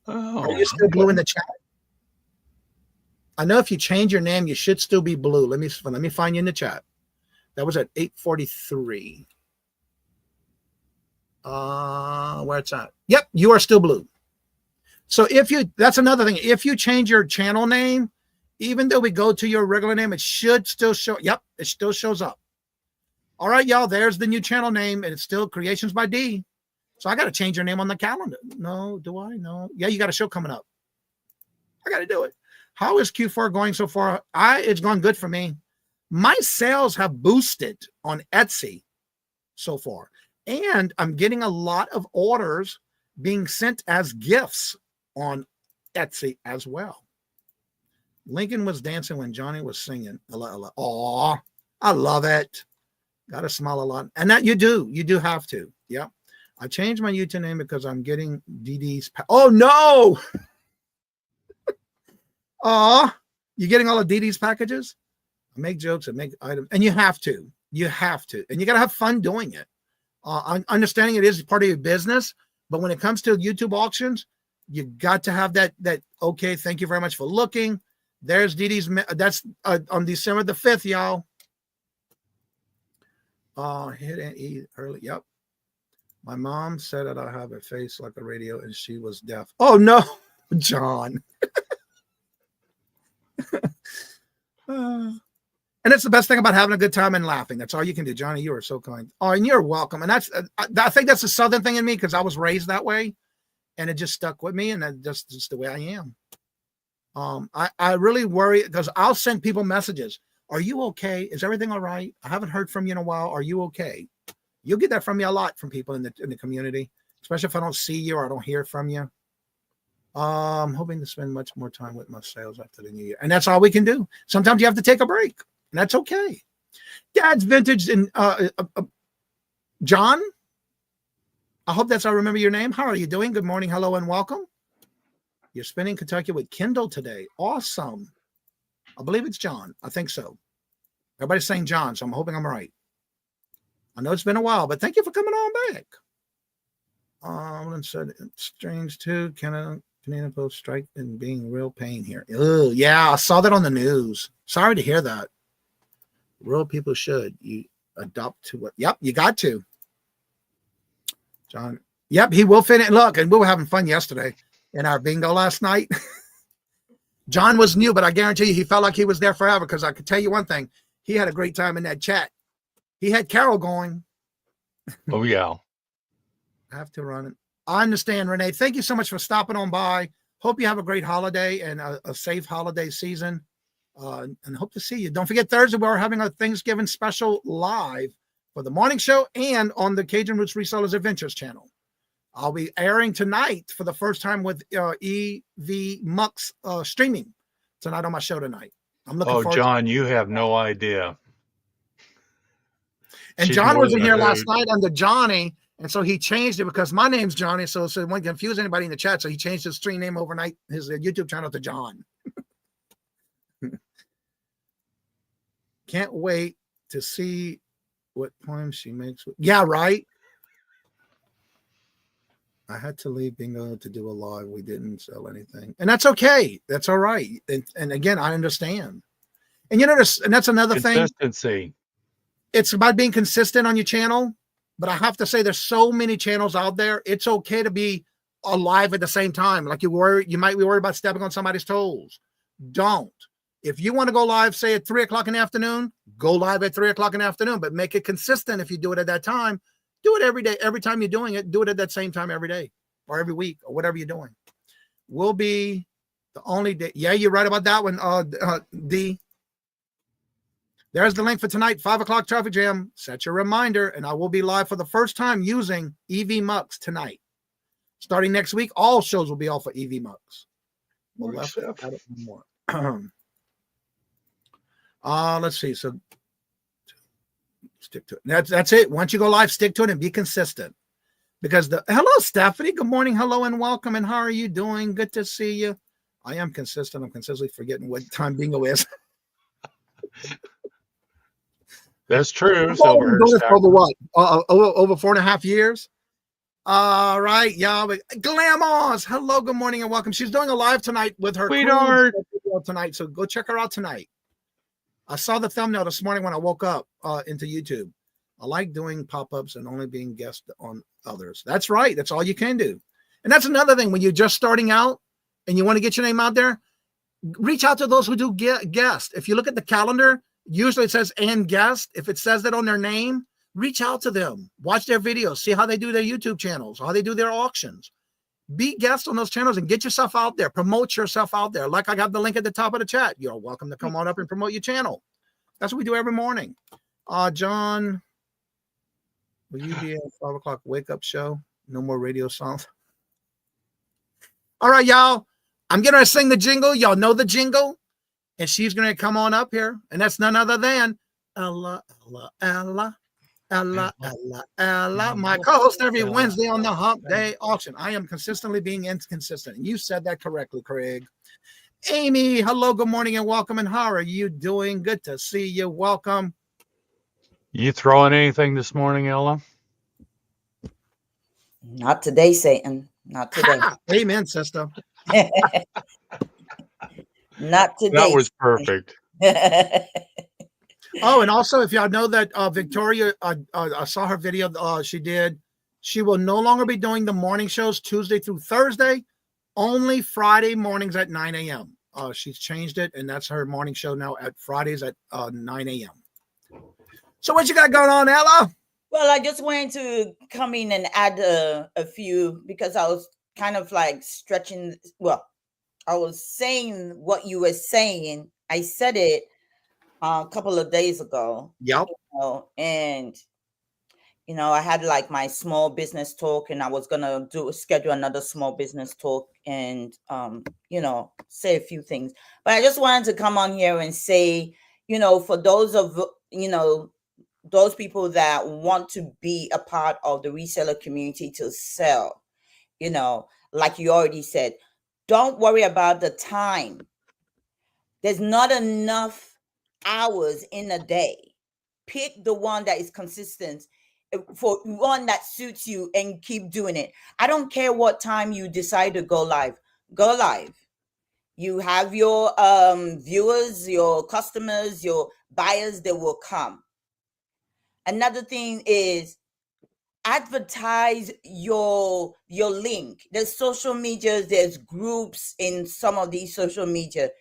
B: are you still blue in the chat? I know if you change your name, you should still be blue. Let me find you in the chat. That was at 8:43. Where it's at? Yep, you are still blue. So that's another thing. If you change your channel name, even though we go to your regular name, it should still show. Yep, it still shows up. All right, y'all, there's the new channel name, and it's still Creations by D. So I got to change your name on the calendar. No, do I? No. Yeah, you got a show coming up. I got to do it. How is Q4 going so far? It's going good for me. My sales have boosted on Etsy so far. And I'm getting a lot of orders being sent as gifts on Etsy as well. Lincoln was dancing when Johnny was singing. Aw, I love it. Got to smile a lot. And that you do have to. Yep. I changed my YouTube name because I'm getting DD's. Oh, no. You're getting all of DD's packages? I make jokes and make items. And you have to. You have to. And you got to have fun doing it. Understanding it is part of your business. But when it comes to YouTube auctions, you got to have that, okay, thank you very much for looking. There's DD's. That's on December the 5th, y'all. Hit and eat early. Yep. My mom said that I have a face like a radio and she was deaf. Oh, no, John. And it's the best thing about having a good time and laughing. That's all you can do. Johnny, you are so kind. Oh, and you're welcome. And I think that's the Southern thing in me because I was raised that way and it just stuck with me. And that's just the way I am. I really worry because I'll send people messages. Are you okay? Is everything all right? I haven't heard from you in a while. Are you okay? You'll get that from me a lot from people in the community, especially if I don't see you or I don't hear from you. I'm hoping to spend much more time with my sales after the new year. And that's all we can do. Sometimes you have to take a break. And that's okay. Dad's Vintage and John. I hope that's how I remember your name. How are you doing? Good morning. Hello and welcome. You're spending Kentucky with Kendall today. Awesome. I believe it's John. I think so. Everybody's saying John, so I'm hoping I'm right. I know it's been a while, but thank you for coming on back. Said it's strange too. Canadian Post strike and being real pain here. Oh, yeah, I saw that on the news. Sorry to hear that. Real people should. You adopt to what? Yep, you got to. John. Yep, he will fit in. Look, and we were having fun yesterday in our bingo last night. John was new, but I guarantee you he felt like he was there forever because I could tell you one thing. He had a great time in that chat. He had Carol going.
C: Oh, yeah.
B: I have to run it. I understand, Renee. Thank you so much for stopping on by. Hope you have a great holiday and a safe holiday season. And hope to see you. Don't forget Thursday, we're having a Thanksgiving special live for the morning show and on the Cajun Roots Resellers Adventures channel. I'll be airing tonight for the first time with EV Muck's streaming tonight on my show tonight. I'm looking forward. Oh,
C: John, you have no idea.
B: And John was in here last night under Johnny, And so he changed it because my name's Johnny. So it won't confuse anybody in the chat. So he changed his stream name overnight, his YouTube channel to John. Can't wait to see what poems she makes. Yeah, right. I had to leave bingo to do a live. We didn't sell anything. And that's okay. That's all right. And again, I understand. And you know, and that's another thing.
J: Consistency.
B: It's about being consistent on your channel. But I have to say, there's so many channels out there. It's okay to be alive at the same time. Like you might be worried about stepping on somebody's toes. Don't. If you want to go live, say at 3 o'clock in the afternoon, go live at 3 o'clock in the afternoon, but make it consistent. If you do it at that time, do it every day. Every time you're doing it, do it at that same time every day or every week or whatever you're doing. We'll be the only day. Yeah, you're right about that one, D. There's the link for tonight, 5 o'clock traffic jam. Set your reminder, and I will be live for the first time using EV Mux tonight. Starting next week, all shows will be all for EV Mux. Let's see. So stick to it. That's it. Once you go live, stick to it and be consistent. Because hello, Stephanie. Good morning. Hello and welcome. And how are you doing? Good to see you. I am consistent. I'm consistently forgetting what time bingo is.
J: That's true.
B: Over what? Over 4.5 years. All right, y'all. Glamos. Hello, good morning and welcome. She's doing a live tonight with her
J: Sweetheart
B: tonight, so go check her out tonight. I saw the thumbnail this morning when I woke up into YouTube. I like doing pop-ups and only being guest on others. That's right. That's all you can do. And that's another thing. When you're just starting out and you want to get your name out there, reach out to those who do guest. If you look at the calendar, usually it says and guest. If it says that on their name, reach out to them. Watch their videos. See how they do their YouTube channels, how they do their auctions. Be guest on those channels and get yourself out there. Promote yourself out there. Like I got the link at the top of the chat. You're welcome to come on up and promote your channel. That's what we do every morning. John, will you be at 5 o'clock wake up show? No more radio songs. All right, y'all. I'm going to sing the jingle. Y'all know the jingle. And she's going to come on up here. And that's none other than Ella, my co-host every Wednesday on the Hump Day Auction. I am consistently being inconsistent. You said that correctly, Craig. Amy, hello, good morning and welcome. And how are you doing? Good to see you. Welcome.
J: You throwing anything this morning, Ella?
K: Not today, Satan. Not today.
B: Amen, sister.
K: Not today.
J: That was perfect.
B: Oh, and also, if y'all know that Victoria, I saw her video she will no longer be doing the morning shows Tuesday through Thursday, only Friday mornings at 9 a.m. She's changed it, and that's her morning show now at Fridays at 9 a.m. So what you got going on, Ella?
K: Well, I just wanted to come in and add a few because I was kind of like stretching. Well, I was saying what you were saying. I said it a couple of days ago.
B: Yep.
K: And I had like my small business talk, and I was gonna schedule another small business talk and say a few things. But I just wanted to come on here and say, for those of those people that want to be a part of the reseller community to sell, like you already said, don't worry about the time. There's not enough hours in a day. Pick the one that is consistent, for one that suits you, and keep doing it. I don't care what time you decide to go live. Go live. You have your viewers, your customers, your buyers, they will come. Another thing is advertise your link. There's social medias, there's groups in some of these social media.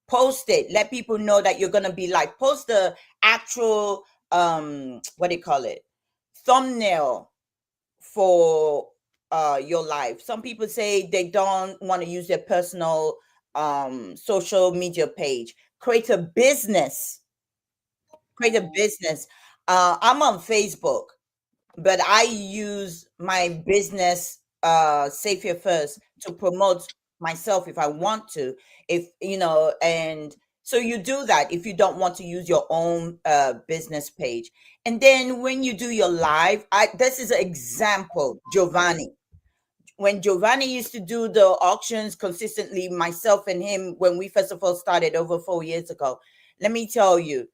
K: Post it. Let people know that you're gonna be live. Post the actual thumbnail for your live. Some people say they don't want to use their personal social media page. Create a business. I'm on Facebook, but I use my business Safe Here First to promote myself if I want to, and So you do that if you don't want to use your own business page. And then when you do your live, this is an example, Giovanni. When Giovanni used to do the auctions consistently, myself and him, when we first of all started over 4 years ago, let me tell you,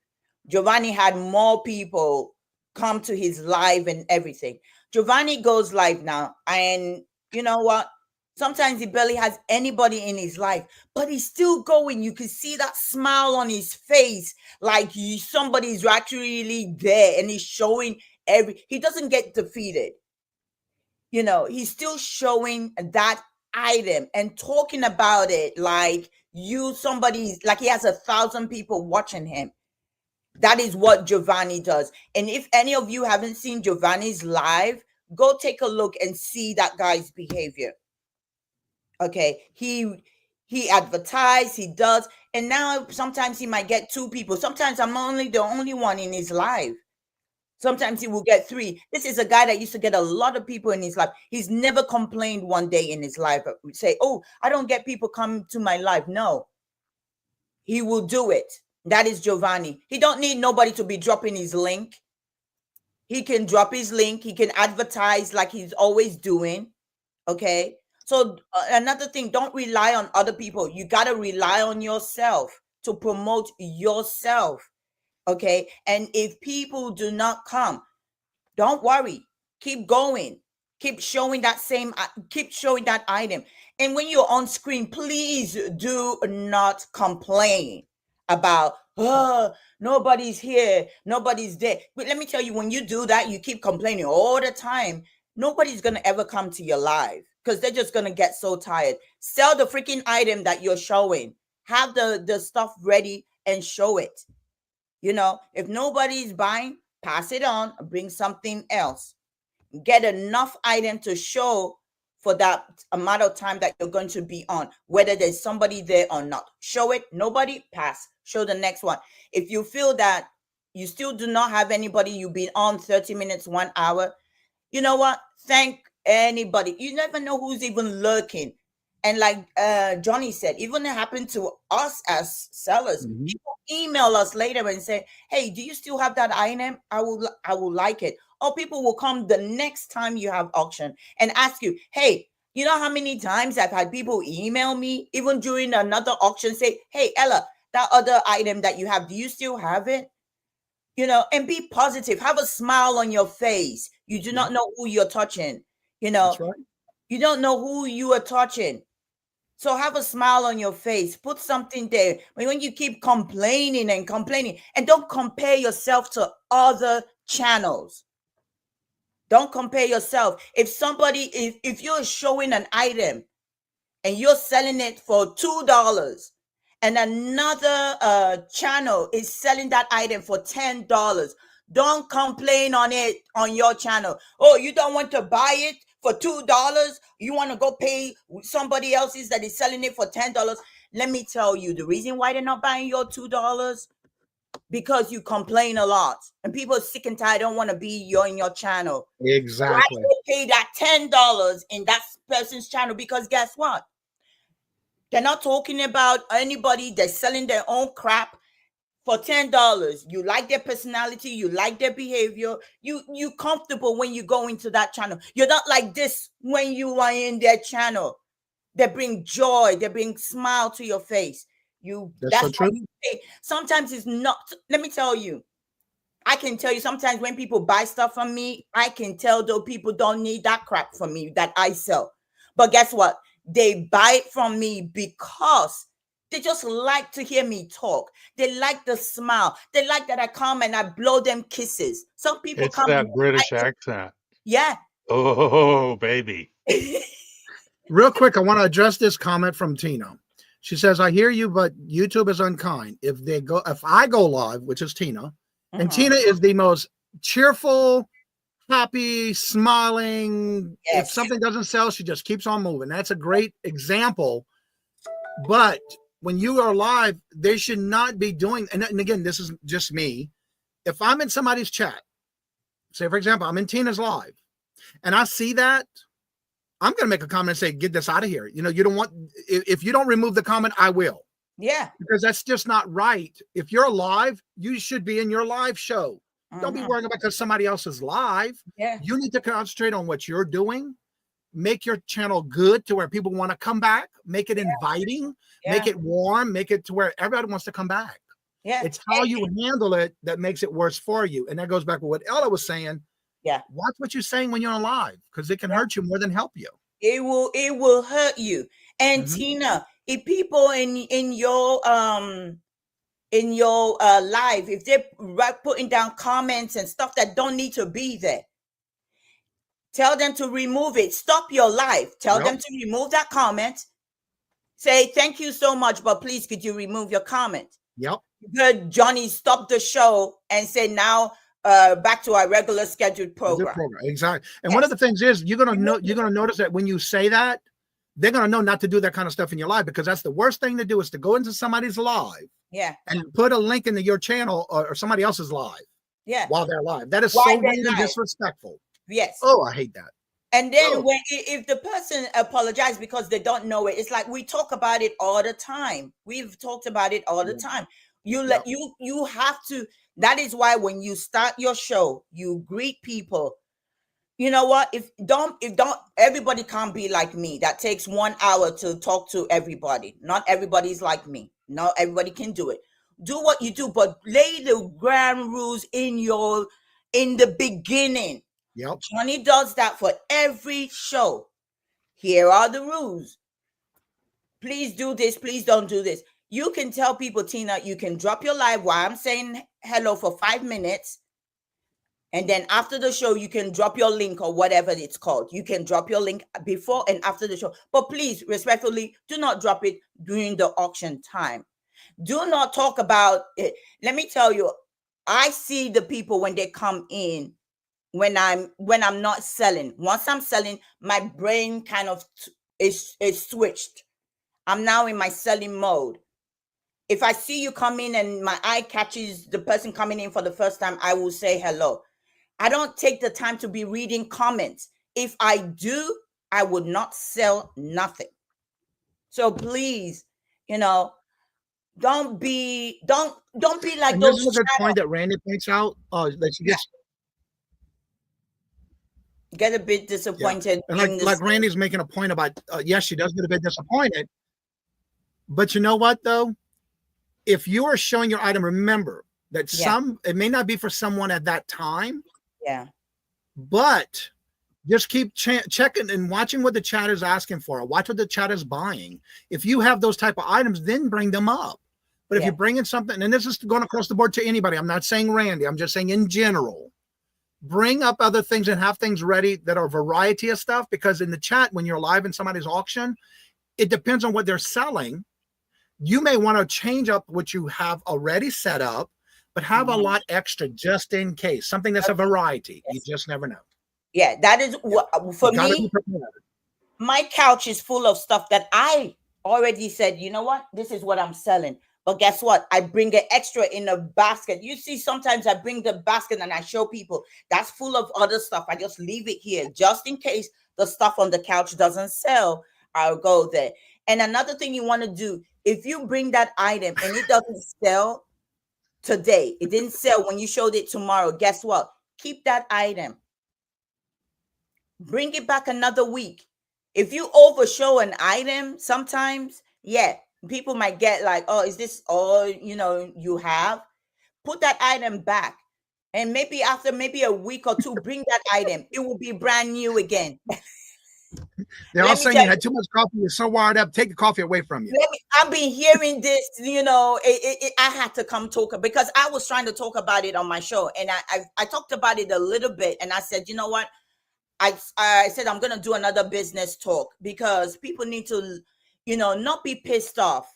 K: Giovanni had more people come to his live and everything. Giovanni goes live now, and you know what? Sometimes he barely has anybody in his life, but he's still going. You can see that smile on his face, like somebody's actually there, and he's showing he doesn't get defeated. You know, he's still showing that item and talking about it like somebody's like he has 1,000 people watching him. That is what Giovanni does. And if any of you haven't seen Giovanni's live, go take a look and see that guy's behavior. Okay, he advertised, he does, and now sometimes he might get 2 people. Sometimes I'm the only one in his live. Sometimes he will get 3. This is a guy that used to get a lot of people in his life. He's never complained one day in his life. Say, oh, I don't get people coming to my life. No, he will do it. That is Giovanni. He don't need nobody to be dropping his link. He can drop his link. He can advertise like he's always doing. Okay. So another thing, don't rely on other people. You got to rely on yourself to promote yourself. Okay. And if people do not come, don't worry. Keep going. Keep showing that item. And when you're on screen, please do not complain about, oh, nobody's here, nobody's there. But let me tell you, when you do that, you keep complaining all the time, nobody's going to ever come to your live because they're just going to get so tired. Sell the freaking item that you're showing. Have the stuff ready and show it. You know, if nobody's buying, pass it on, bring something else. Get enough item to show for that amount of time that you're going to be on, whether there's somebody there or not. Show it, nobody, pass. Show the next one. If you feel that you still do not have anybody, you've been on 30 minutes, 1 hour, you know what? Thank anybody. You never know who's even lurking. And like Johnny said, even it happened to us as sellers. Mm-hmm. People email us later and say, hey, do you still have that item? I will like it. Or people will come the next time you have auction and ask you, hey, you know how many times I've had people email me, even during another auction, say, hey, Ella, that other item that you have, do you still have it? You know, and be positive. Have a smile on your face. You do not know who you're touching. You know, that's right. You don't know who you are touching. So have a smile on your face. Put something there. When you keep complaining and don't compare yourself to other channels. Don't compare yourself. If you're showing an item and you're selling it for $2 and another channel is selling that item for $10, don't complain on it on your channel. Oh, you don't want to buy it for $2? You want to go pay somebody else's that is selling it for $10? Let me tell you, the reason why they're not buying your $2, because you complain a lot and people are sick and tired, don't want to be in your channel.
B: Exactly.
K: Why pay that $10 in that person's channel? Because guess what? They're not talking about anybody that's selling their own crap for $10. You like their personality, you like their behavior, you comfortable when you go into that channel. You're not like this when you are in their channel. They bring joy, they bring smile to your face. That's so true. Sometimes it's not. Let me tell you, I can tell you sometimes when people buy stuff from me, I can tell those people don't need that crap from me that I sell. But guess what? They buy it from me because they just like to hear me talk. They like the smile. They like that I come and I blow them kisses. Some people
C: it's that British accent.
K: Yeah.
C: Oh, baby.
B: Real quick, I want to address this comment from Tina. She says, I hear you, but YouTube is unkind. If I go live, which is Tina, and Tina is the most cheerful, happy, smiling. Yes. If something doesn't sell, she just keeps on moving. That's a great example. But when you are live, they should not be doing, and again, this is just me. If I'm in somebody's chat, say, for example, I'm in Tina's live, and I see that, I'm going to make a comment and say, get this out of here. You know, you don't want, if you don't remove the comment, I will.
K: Yeah.
B: Because that's just not right. If you're live, you should be in your live show. Don't be worrying about because somebody else is live.
K: Yeah.
B: You need to concentrate on what you're doing. Make your channel good to where people want to come back. Make it inviting. Make it warm. Make it to where everybody wants to come back.
K: Yeah.
B: It's how you handle it that makes it worse for you. And that goes back to what Ella was saying.
K: Yeah.
B: Watch what you're saying when you're on live because it can hurt you more than help you.
K: It will hurt you. And Tina, if people in your live, if they're putting down comments and stuff that don't need to be there, tell them to remove it. Stop your live. Tell them to remove that comment. Say thank you so much, but please could you remove your comment?
B: Yep.
K: Good, Johnny, stop the show and say now back to our regular scheduled program.
B: Exactly. And one of the things is you're gonna notice that when you say that, they're gonna know not to do that kind of stuff in your live because that's the worst thing to do is to go into somebody's live and put a link into your channel or somebody else's live while they're live. That is so really disrespectful.
K: Yes.
B: Oh, I hate that.
K: And then if the person apologizes because they don't know it, it's like we talk about it all the time. We've talked about it all the time. You have to. That is why when you start your show, you greet people. You know what? If everybody can't be like me. That takes 1 hour to talk to everybody. Not everybody's like me. Not everybody can do it. Do what you do, but lay the ground rules in the beginning.
B: Yep.
K: Johnny does that for every show. Here are the rules. Please do this. Please don't do this. You can tell people, Tina, you can drop your live while I'm saying hello for 5 minutes. And then after the show, you can drop your link or whatever it's called. You can drop your link before and after the show. But please, respectfully, do not drop it during the auction time. Do not talk about it. Let me tell you, I see the people when they come in when I'm not selling. Once I'm selling, my brain kind of is switched. I'm now in my selling mode. If I see you come in and my eye catches the person coming in for the first time, I will say hello. I don't take the time to be reading comments. If I do, I would not sell nothing. So please, don't be like those.
B: This is a good point that Randy points out. That she gets
K: get a bit disappointed.
B: And like Randy's making a point about, yes, she does get a bit disappointed. But you know what, though? If you are showing your item, remember that it may not be for someone at that time.
K: Yeah.
B: But just keep checking and watching what the chat is asking for. Watch what the chat is buying. If you have those type of items, then bring them up. But if you're bringing something, and this is going across the board to anybody, I'm not saying Randy, I'm just saying in general, bring up other things and have things ready that are a variety of stuff, because in the chat, when you're live in somebody's auction, it depends on what they're selling. You may want to change up what you have already set up, but have a lot extra just in case. Something that's a variety. You just never know.
K: Yeah, that is what for me. My couch is full of stuff that I already said, you know what? This is what I'm selling. But guess what? I bring an extra in a basket. You see, sometimes I bring the basket and I show people that's full of other stuff. I just leave it here just in case the stuff on the couch doesn't sell. I'll go there. And another thing you want to do, if you bring that item and it doesn't sell today, it didn't sell when you showed it tomorrow, guess what? Keep that item. Bring it back another week. If you overshow an item, sometimes, people might get like, oh, is this all, you have? Put that item back. And maybe after a week or two, bring that item. It will be brand new again.
B: They're all saying you had too much coffee. You're so wired up. Take the coffee away from you.
K: I've been hearing this, I had to come talk because I was trying to talk about it on my show. And I talked about it a little bit. And I said, you know what? I said, I'm going to do another business talk because people need to, not be pissed off.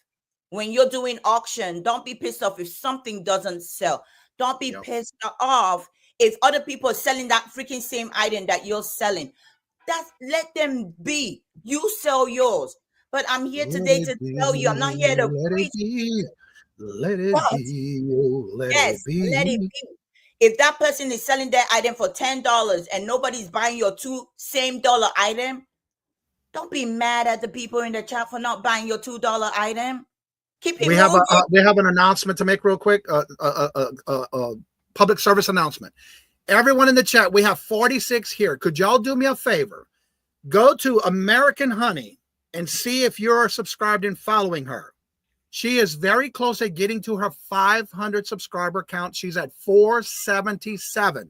K: When you're doing auction, don't be pissed off if something doesn't sell. Don't be pissed off if other people are selling that freaking same item that you're selling. Let them be. You sell yours. But I'm here today to tell you, I'm not here to preach.
B: Let it be. Let it be.
K: If that person is selling their item for $10 and nobody's buying your same dollar item, don't be mad at the people in the chat for not buying your $2 item. Keep it
B: We have
K: moving.
B: we have an announcement to make real quick. Public service announcement. Everyone in the chat, we have 46 here. Could y'all do me a favor? Go to American Honey and see if you're subscribed and following her. She is very close at getting to her 500 subscriber count. She's at 477.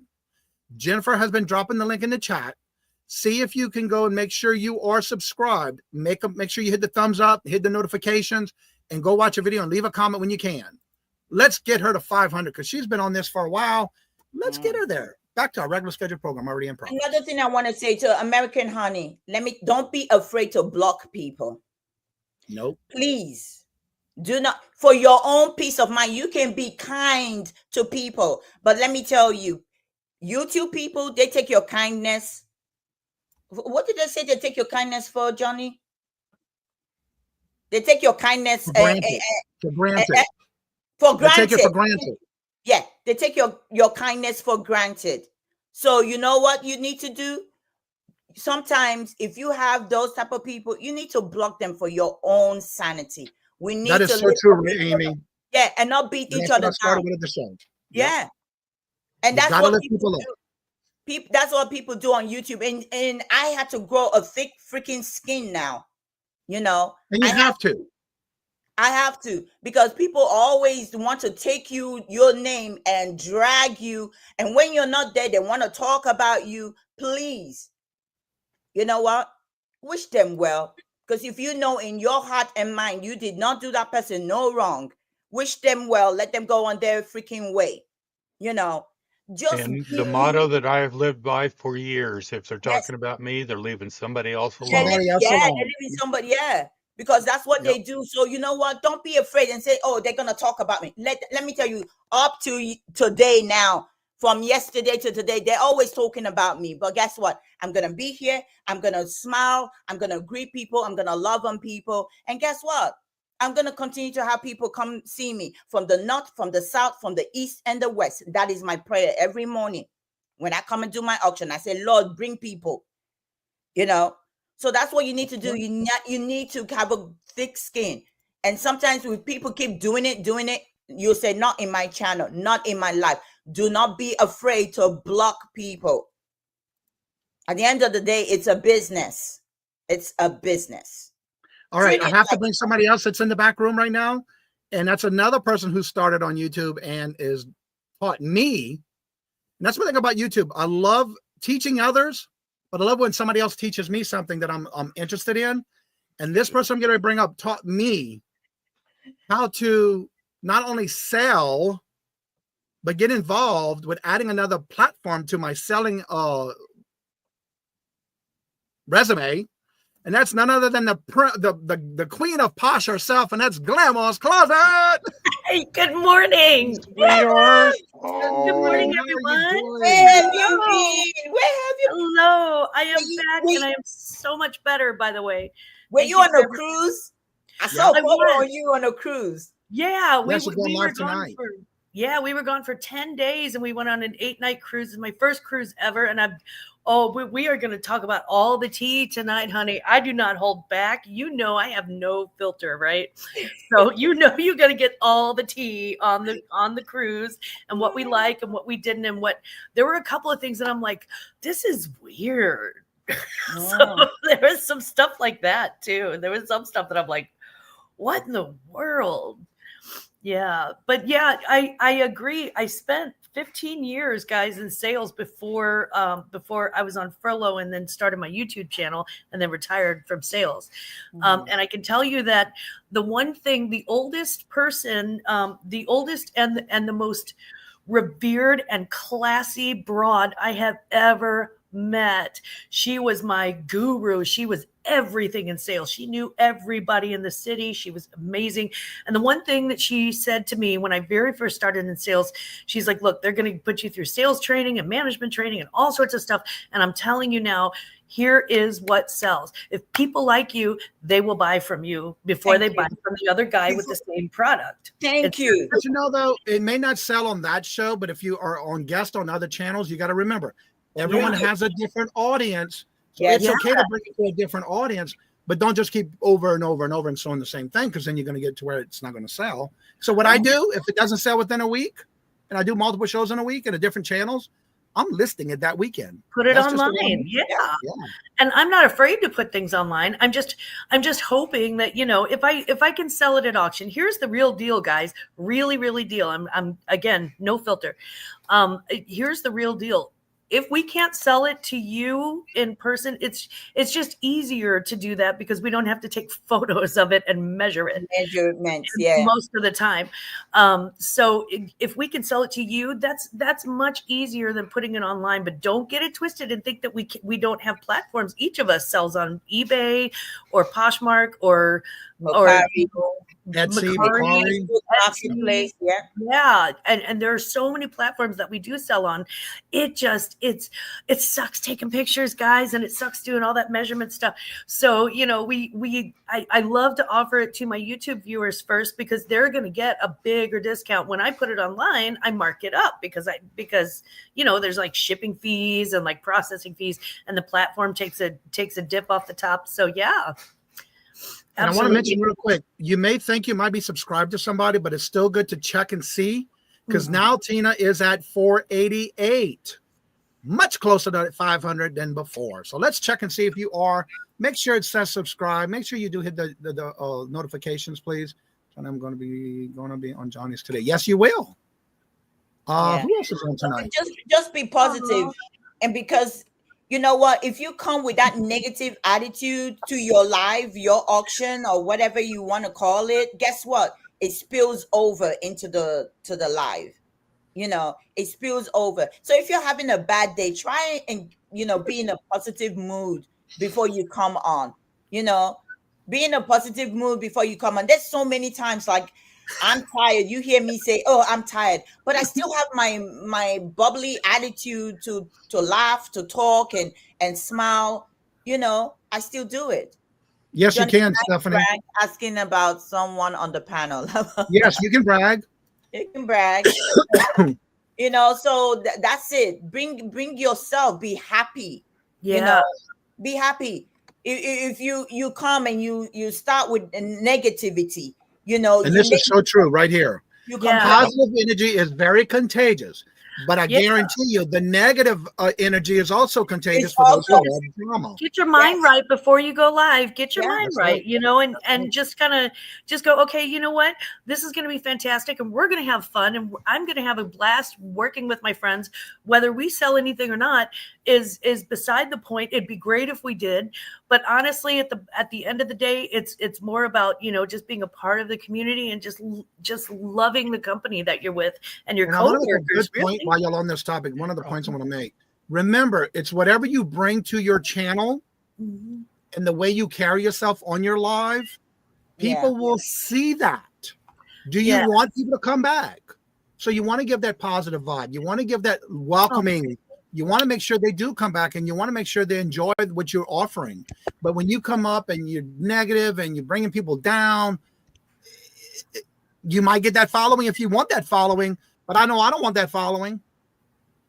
B: Jennifer has been dropping the link in the chat. See if you can go and make sure you are subscribed. Make sure you hit the thumbs up, hit the notifications, and go watch a video and leave a comment when you can. Let's get her to 500 because she's been on this for a while. Let's get her there. Back to our regular scheduled program already in progress.
K: Another thing I want to say to American Honey, don't be afraid to block people.
B: Nope.
K: Please do not, for your own peace of mind. You can be kind to people, but let me tell you, YouTube people, they take your kindness. What did they say they take your kindness for, Johnny? They take your kindness
B: for granted. For granted.
K: They
B: take it for granted.
K: Yeah, they take your kindness for granted. So you know what you need to do? Sometimes if you have those type of people, you need to block them for your own sanity. We need
B: that is
K: to
B: so true, Amy.
K: Yeah, and not beat each other down. Yeah. And that's what people do. That's what people do on YouTube. And I had to grow a thick freaking skin now. You know,
B: and you have to.
K: I have to, because people always want to take your name and drag you. And when you're not there, they want to talk about you. Please, you know what? Wish them well. Because if you know in your heart and mind, you did not do that person no wrong, wish them well. Let them go on their freaking way. You know,
L: and the motto that I have lived by for years, if they're talking about me, they're leaving somebody else alone.
K: They're leaving somebody, because that's what they do. So you know what? Don't be afraid and say, oh, they're going to talk about me. Let me tell you, up to today now, from yesterday to today, they're always talking about me. But guess what? I'm going to be here. I'm going to smile. I'm going to greet people. I'm going to love on people. And guess what? I'm going to continue to have people come see me from the north, from the south, from the east and the west. That is my prayer every morning. When I come and do my auction, I say, Lord, bring people, you know. So that's what you need to do. You need to have a thick skin. And sometimes when people keep doing it, you say, not in my channel, not in my life. Do not be afraid to block people. At the end of the day, it's a business. It's a business.
B: All right, I have to bring somebody else that's in the back room right now. And that's another person who started on YouTube and is taught me. And that's one thing about YouTube. I love teaching others, but I love when somebody else teaches me something that I'm interested in. And this person I'm going to bring up taught me how to not only sell, but get involved with adding another platform to my selling resume. And that's none other than the queen of posh herself, and that's Glamour's Closet.
M: Hey, good morning. Good morning, everyone.
K: Where have you been? Where have you been?
M: Hello, I am back, and I am so much better, by the way.
K: Were you on a cruise? I saw a photo on you on a cruise.
M: Yeah, we were
B: tonight.
M: We were gone for 10 days, and we went on an 8-night cruise. It's my first cruise ever, and we are going to talk about all the tea tonight, honey. I do not hold back. You know, I have no filter, right? So you know, you're going to get all the tea on the cruise and what we like and what we didn't, and there were a couple of things that I'm like, this is weird. So there was some stuff like that too. And there was some stuff that I'm like, what in the world? Yeah. But yeah, I agree. I spent 15 years, guys, in sales before I was on furlough and then started my YouTube channel and then retired from sales. And I can tell you that the one thing, the oldest person, the oldest and the most revered and classy broad I have ever met. She was my guru. She was everything in sales. She knew everybody in the city. She was amazing. And the one thing that she said to me when I very first started in sales, she's like, look, they're going to put you through sales training and management training and all sorts of stuff. And I'm telling you now, here is what sells. If people like you, they will buy from you before they buy from the other guy with the same product.
K: Thank you.
B: But you know, though, it may not sell on that show, but if you are on guest on other channels, you got to remember, everyone has a different audience. So it's okay to bring it to a different audience, but don't just keep over and over and over and showing the same thing, because then you're going to get to where it's not going to sell. So what I do, if it doesn't sell within a week, and I do multiple shows in a week in a different channels, I'm listing it that weekend.
M: Put it
B: That's just the way
M: online.
B: I-
M: Yeah.
B: yeah.
M: And I'm not afraid to put things online. I'm just hoping that, if I can sell it at auction. Here's the real deal, guys. Really, really deal. I'm again, no filter. Here's the real deal. If we can't sell it to you in person, it's just easier to do that because we don't have to take photos of it and measure it.
K: Measurements, yeah.
M: Most of the time. So if we can sell it to you, that's much easier than putting it online. But don't get it twisted and think that we don't have platforms. Each of us sells on eBay or Poshmark or
B: Etsy,
K: Marketplace, yeah.
M: Yeah. And there are so many platforms that we do sell on. It sucks taking pictures, guys, and it sucks doing all that measurement stuff. So, I love to offer it to my YouTube viewers first, because they're going to get a bigger discount. When I put it online, I mark it up because there's like shipping fees and like processing fees, and the platform takes a dip off the top. So yeah.
B: And I want to mention real quick, you may think you might be subscribed to somebody, but it's still good to check and see, because now Tina is at 488, much closer to 500 than before. So let's check and see if you are. Make sure it says subscribe. Make sure you do hit the notifications, please. And I'm going to be on Johnny's today. Yes, you will. Who else is on tonight?
K: Just be positive. And because you know what, if you come with that negative attitude to your live, your auction, or whatever you want to call it, guess what? It spills over into the live. It spills over. So if you're having a bad day, try and be in a positive mood before you come on. Be in a positive mood before you come on. There's so many times like, I'm tired. You hear me say, "Oh, I'm tired," but I still have my bubbly attitude to laugh, to talk, and smile. I still do it.
B: Yes, you can, Stephanie.
K: Asking about someone on the panel.
B: Yes, you can brag.
K: You can brag. So that's it. Bring yourself. Be happy.
M: Yeah.
K: Be happy. If you come and you start with negativity.
B: And this is so true right here. Positive energy is very contagious, but I guarantee you the negative energy is also contagious for those who have drama.
M: Get your mind right before you go live. Get your mind right, and just go, okay, you know what? This is going to be fantastic, and we're going to have fun, and I'm going to have a blast working with my friends. Whether we sell anything or not is beside the point. It'd be great if we did, but honestly, at the end of the day, it's more about just being a part of the community and just loving the company that you're with and your coworkers.
B: Good point. While you're on this topic, one of the points I want to make. Remember, it's whatever you bring to your channel and the way you carry yourself on your live. People will see that. Do you want people to come back? So you want to give that positive vibe. You want to give that welcoming. You want to make sure they do come back, and you want to make sure they enjoy what you're offering. But when you come up and you're negative and you're bringing people down, you might get that following if you want that following. But I know I don't want that following.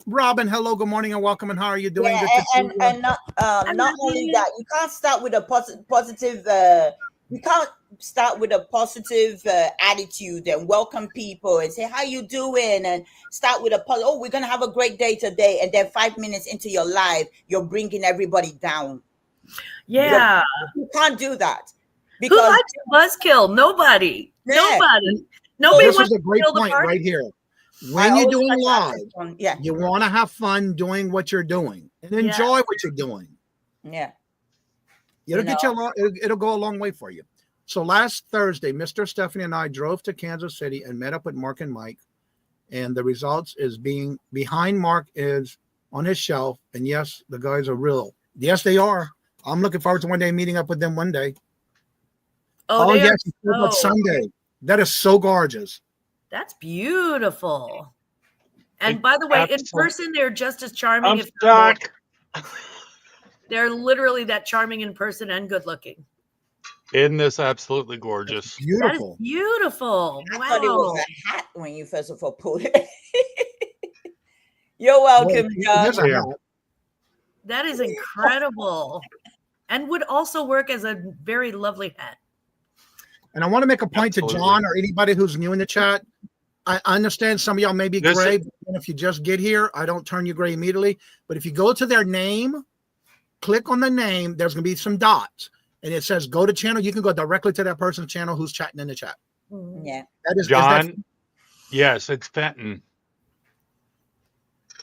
B: Robin, hello, good morning, and welcome. And how are you doing?
K: And not only that, you can't start with a positive. You can't start with a positive attitude and welcome people and say, "How you doing?" and start with "Oh, we're gonna have a great day today." And then 5 minutes into your live, you're bringing everybody down.
M: Yeah,
K: you can't do that. Because
M: who likes buzzkill? Nobody. Nobody
B: this
M: wants
B: is a great
M: to
B: point right here. When you're doing live, you want to have fun doing what you're doing and enjoy what you're doing.
K: Yeah.
B: It'll go a long way for you. So last Thursday, Mr. Stephanie and I drove to Kansas City and met up with Mark and Mike. And the results is being behind Mark is on his shelf. And yes, the guys are real. Yes, they are. I'm looking forward to one day meeting up with them one day.
M: Oh yes,
B: Sunday. That is so gorgeous.
M: That's beautiful. And by the way, in person, they're just as charming.
L: I'm stuck.
M: They're literally that charming in person and good looking.
L: Isn't this absolutely gorgeous?
B: Beautiful.
M: That is beautiful.
K: I
M: wow.
K: thought it was a hat when you first of all pulled it. You're welcome, John.
M: That is incredible. and would also work as a very lovely hat.
B: And I want to make a point to
L: Absolutely.
B: John or anybody who's new in the chat. I understand some of y'all may be
L: This
B: gray,
L: is-
B: but if you just get here, I don't turn you gray immediately. But if you go to their name, click on the name, there's going to be some dots. And it says go to channel. You can go directly to that person's channel who's chatting in the chat.
K: Yeah.
B: That is
L: John, yes, it's Fenton.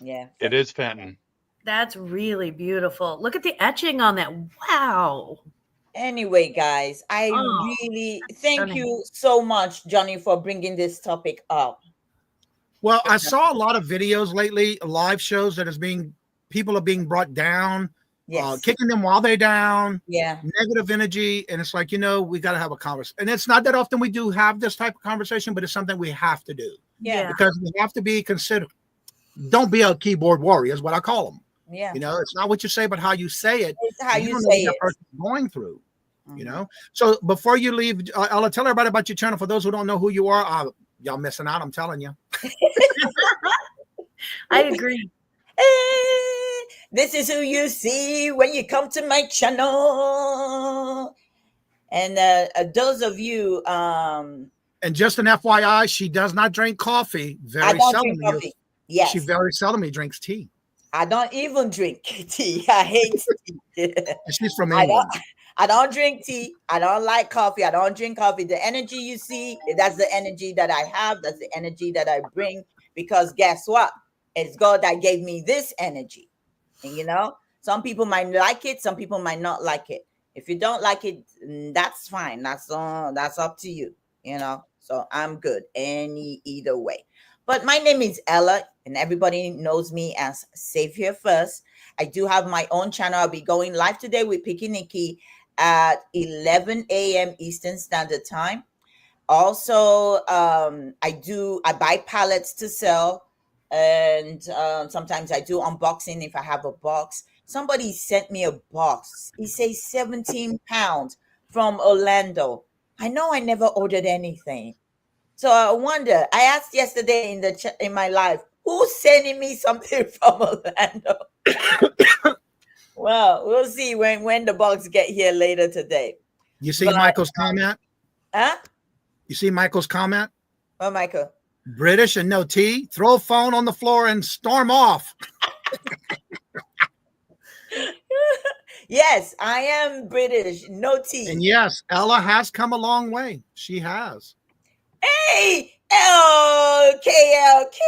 K: Yeah.
L: It is Fenton.
M: That's really beautiful. Look at the etching on that. Wow.
K: Anyway, guys, I
M: Oh,
K: really thank
M: stunning.
K: you so much, Johnny, for bringing this topic up.
B: Well, I saw a lot of videos lately, live shows that people are being brought down,
K: Yes.
B: kicking them while they're down,
K: Yeah.
B: negative energy. And it's like, we got to have a conversation. And it's not that often we do have this type of conversation, but it's something we have to do
K: Yeah.
B: because we have to be considered. Don't be a keyboard warrior is what I call them.
K: Yeah.
B: It's not what you say, but how you say it.
K: It's how
B: And
K: you
B: don't
K: say
B: know what
K: it.
B: that person's going through. So before you leave, I'll tell everybody about your channel. For those who don't know who you are, y'all missing out. I'm telling you.
M: I agree.
K: This is who you see when you come to my channel. And those of you,
B: And just an FYI, she does not drink coffee.
K: I
B: Very
K: don't drink
B: seldomly.
K: coffee. Yes.
B: She very seldomly drinks tea.
K: I don't even drink tea. I hate tea.
B: And she's from
K: I
B: England.
K: don't drink tea. I don't like coffee. I don't drink coffee. The energy you see, that's the energy that I have. That's the energy that I bring. Because guess what? It's God that gave me this energy. And some people might like it. Some people might not like it. If you don't like it, that's fine. That's up to you. So I'm good either way. But my name is Ella, and everybody knows me as Savior First. I do have my own channel. I'll be going live today with Picky Nikki at 11 a.m. Eastern Standard Time. Also, I buy pallets to sell, and sometimes I do unboxing if I have a box. Somebody sent me a box. He says 17 pounds from Orlando. I know I never ordered anything. So I wonder, I asked yesterday in my live, who's sending me something from Orlando? Well, we'll see when the box get here later today.
B: You see Michael's comment?
K: Huh?
B: You see Michael's comment?
K: Oh, Michael.
B: British and no tea. Throw a phone on the floor and storm off.
K: Yes, I am British. No tea.
B: And yes, Ella has come a long way. She has.
K: Hey, LKL Kid.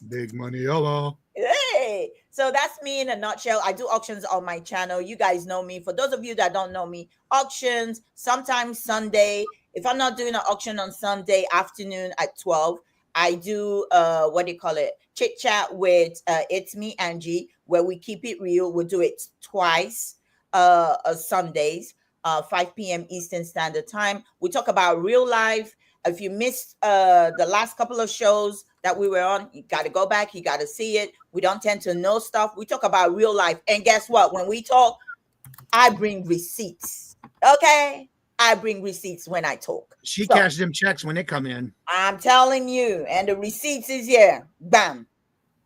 B: Big money Ella.
K: Hey, so that's me in a nutshell. I do auctions on my channel. You guys know me. For those of you that don't know me, auctions, sometimes Sunday. If I'm not doing an auction on Sunday afternoon at 12, I do chit chat with It's Me Angie, where we keep it real. We'll do it twice Sundays, 5 p.m. Eastern Standard Time. We talk about real life. If you missed the last couple of shows that we were on, you got to go back. You got to see it. We don't tend to know stuff. We talk about real life. And guess what? When we talk, I bring receipts. Okay? I bring receipts when I talk.
B: She cashed them checks when they come in.
K: I'm telling you. And the receipts is here. Bam.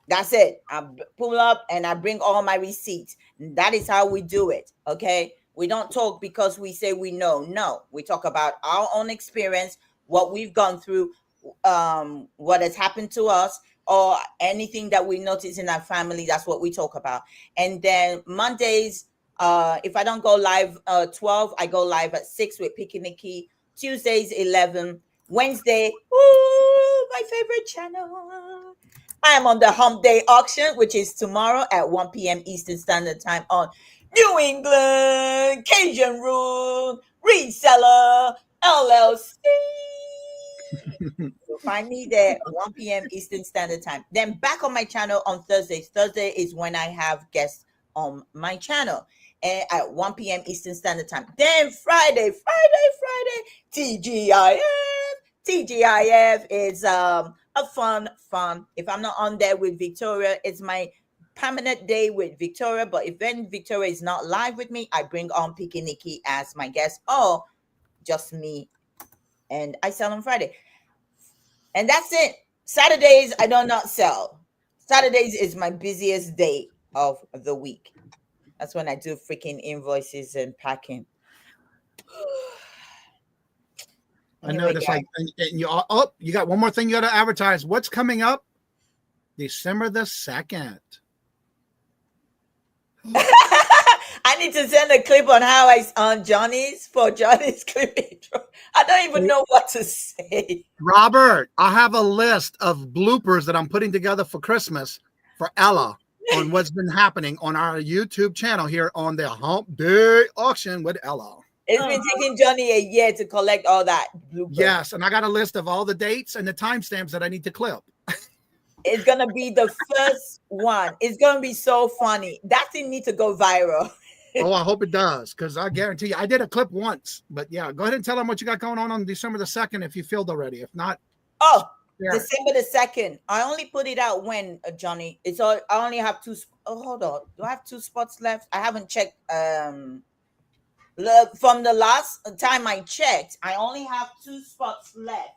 K: That's it. I pull up and I bring all my receipts. That is how we do it. Okay? We don't talk because we say we know. No. We talk about our own experience, what we've gone through, what has happened to us, or anything that we notice in our family. That's what we talk about. And then Mondays, if I don't go live 12, I go live at 6 with Picky Nikki. Tuesdays 11. Wednesday, my favorite channel. I am on the Hump Day auction, which is tomorrow at 1 p.m. Eastern Standard Time on New England Kajun Reseller LLC. You'll find me there at 1 p.m. Eastern Standard Time. Then back on my channel on Thursdays. Thursday is when I have guests on my channel and at 1 p.m. Eastern Standard Time. Then Friday, TGIF. TGIF is a fun. If I'm not on there with Victoria, it's my permanent day with Victoria. But if then Victoria is not live with me, I bring on Picky Nikki as my guest, or just me, and I sell on Friday. And that's it. Saturdays, I do not sell. Saturdays is my busiest day of the week. That's when I do freaking invoices and packing.
B: I know it's like, and you you got one more thing you got to advertise. What's coming up? December the 2nd.
K: I need to send a clip on how on Johnny's clip intro. I don't even know what to say.
B: Robert, I have a list of bloopers that I'm putting together for Christmas for Ella on what's been happening on our YouTube channel here on the Hump Day auction with Ella.
K: It's been taking Johnny a year to collect all that bloopers.
B: Yes, and I got a list of all the dates and the timestamps that I need to clip.
K: It's gonna be the first one. It's gonna be so funny. That thing needs to go viral.
B: Oh, I hope it does, because I guarantee you, I did a clip once. But yeah, go ahead and tell them what you got going on December the 2nd if you filmed already. If not,
K: December the 2nd. I only put it out when, Johnny. I only have two. Oh, hold on. Do I have 2 spots left? I haven't checked. From the last time I checked, I only have 2 spots left.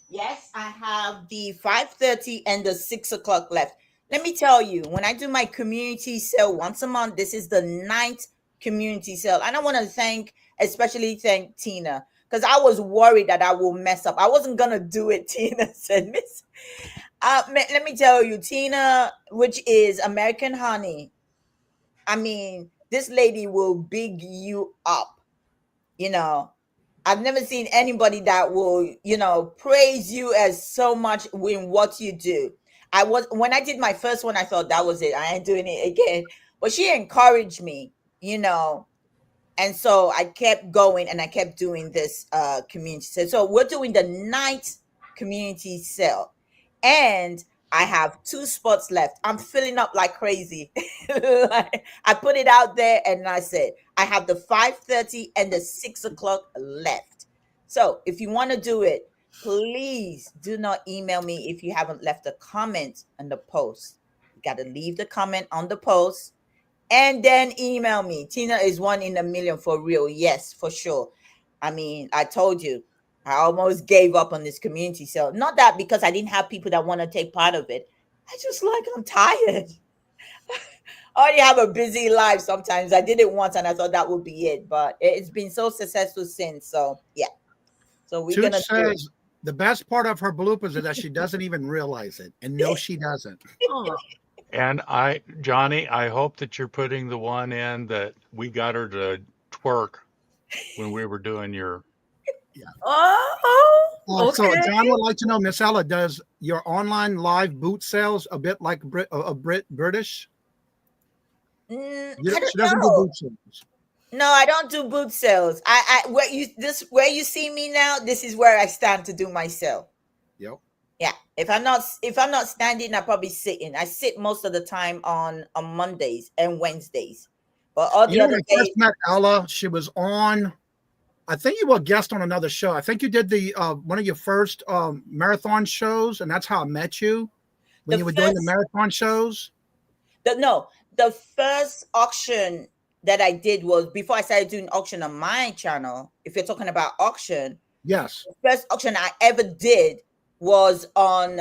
K: Yes, I have the 5:30 and the 6 o'clock left. Let me tell you, when I do my community sale once a month, this is the 9th community sale. And I want to especially thank Tina, because I was worried that I will mess up. I wasn't going to do it, Tina said, Miss. Let me tell you, Tina, which is American Honey. I mean, this lady will big you up. You know, I've never seen anybody that will, praise you as so much in what you do. When I did my first one, I thought that was it. I ain't doing it again. But she encouraged me, and so I kept going and I kept doing this community sale. So we're doing the 9th community sale, and I have 2 spots left. I'm filling up like crazy. I put it out there and I said, I have the 5:30 and the 6 o'clock left. So if you want to do it, please do not email me if you haven't left a comment on the post. You got to leave the comment on the post and then email me. Tina is 1 in a million for real. Yes, for sure. I mean, I told you, I almost gave up on this community sale. Not that because I didn't have people that want to take part of it. I'm tired. I already have a busy life sometimes. I did it once and I thought that would be it. But it's been so successful since. So, yeah. So we're going to do it.
B: The best part of her bloopers is that she doesn't even realize it. And no, she doesn't.
L: And Johnny, I hope that you're putting the one in that we got her to twerk when we were doing your.
B: Yeah.
M: Okay.
B: So John would like to know, Miss Ella, does your online live boot sales a bit like British?
K: She
B: doesn't do boot sales.
K: No, I don't do boot sales. Where you see me now, this is where I stand to do my sale.
B: Yep.
K: Yeah. If I'm not standing, I'm probably sitting. I sit most of the time on Mondays and Wednesdays. But all the other
B: days.
K: When I
B: first met Ella, she was on. I think you were a guest on another show. I think you did the one of your first marathon shows, and that's how I met you when you were doing the marathon shows.
K: The first auction that I did was before I started doing auction on my channel. If you're talking about auction,
B: yes,
K: the first auction I ever did was on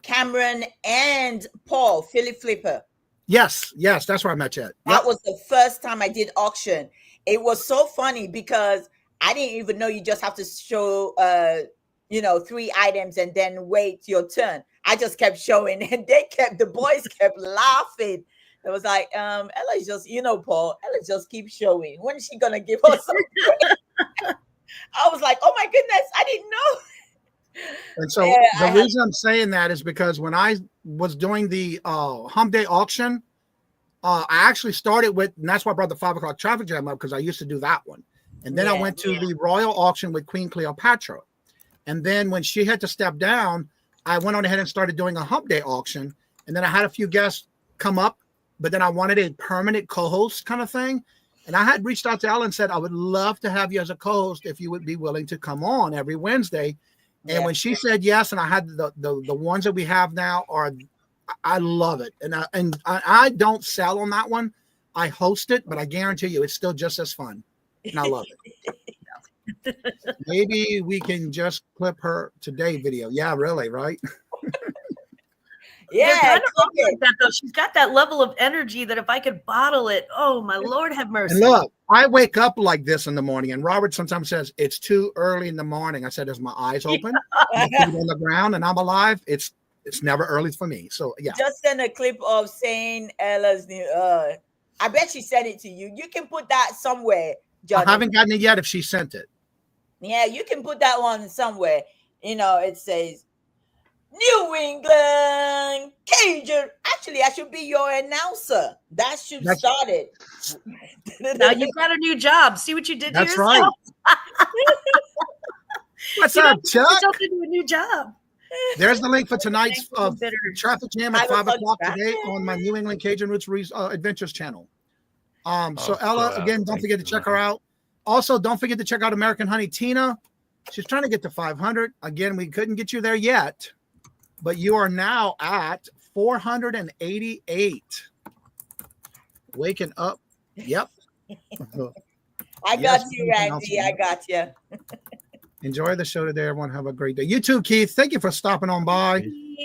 K: Cameron and Paul Philly Flipper.
B: Yes, that's where I met you at.
K: That was the first time I did auction. It was so funny because I didn't even know you just have to show 3 items and then wait your turn. I just kept showing and the boys kept laughing. It was like, Ella's just, Paul, Ella just keeps showing. When is she gonna give us something? I was like, oh my goodness, I didn't know.
B: And so the reason I'm saying that is because when I was doing the Hump Day auction, I actually started with, and that's why I brought the 5 o'clock traffic jam up, because I used to do that one. And then I went to the Royal auction with Queen Cleopatra. And then when she had to step down, I went on ahead and started doing a Hump Day auction. And then I had a few guests come up, but then I wanted a permanent co-host kind of thing. And I had reached out to Ellen and said, I would love to have you as a co-host if you would be willing to come on every Wednesday. And when she said yes, and I had the ones that we have now I love it. And I don't sell on that one. I host it, but I guarantee you it's still just as fun. And I love it. Maybe we can just clip her today video. Yeah, really, right?
K: Yeah,
M: They're kind of
K: click
M: all like
K: it.
M: that though. She's got that level of energy that if I could bottle it, oh my Lord, have mercy.
B: And look, I wake up like this in the morning, and Robert sometimes says it's too early in the morning. I said, "Is my eyes open? My feet on the ground, and I'm alive." It's never early for me. So yeah.
K: Just send a clip of saying Ella's new. I bet she sent it to you. You can put that somewhere, Johnny.
B: I haven't gotten it yet. If she sent it,
K: Yeah, you can put that one somewhere. You know, it says New England Cajun. Actually, I should be your announcer. That should start it.
M: Now you've got a new job. See what you did to
B: that's
M: yourself?
B: right. What's
M: You
B: up,
M: don't put
B: Chuck?
M: yourself into a new job.
B: There's the link for tonight's traffic jam at 5 o'clock
K: traffic.
B: today on my New England Cajun Roots Adventures channel. So
L: Oh,
B: Ella,
L: crap.
B: again, don't
L: Thank
B: forget to
L: you,
B: check her out. Also, don't forget to check out American Honey Tina. She's trying to get to 500. Again, we couldn't get you there yet, but you are now at 488. Waking up. Yep.
K: I got you, Randy. I got you.
B: Enjoy the show today, everyone. Have a great day. You too, Keith. Thank you for stopping on by.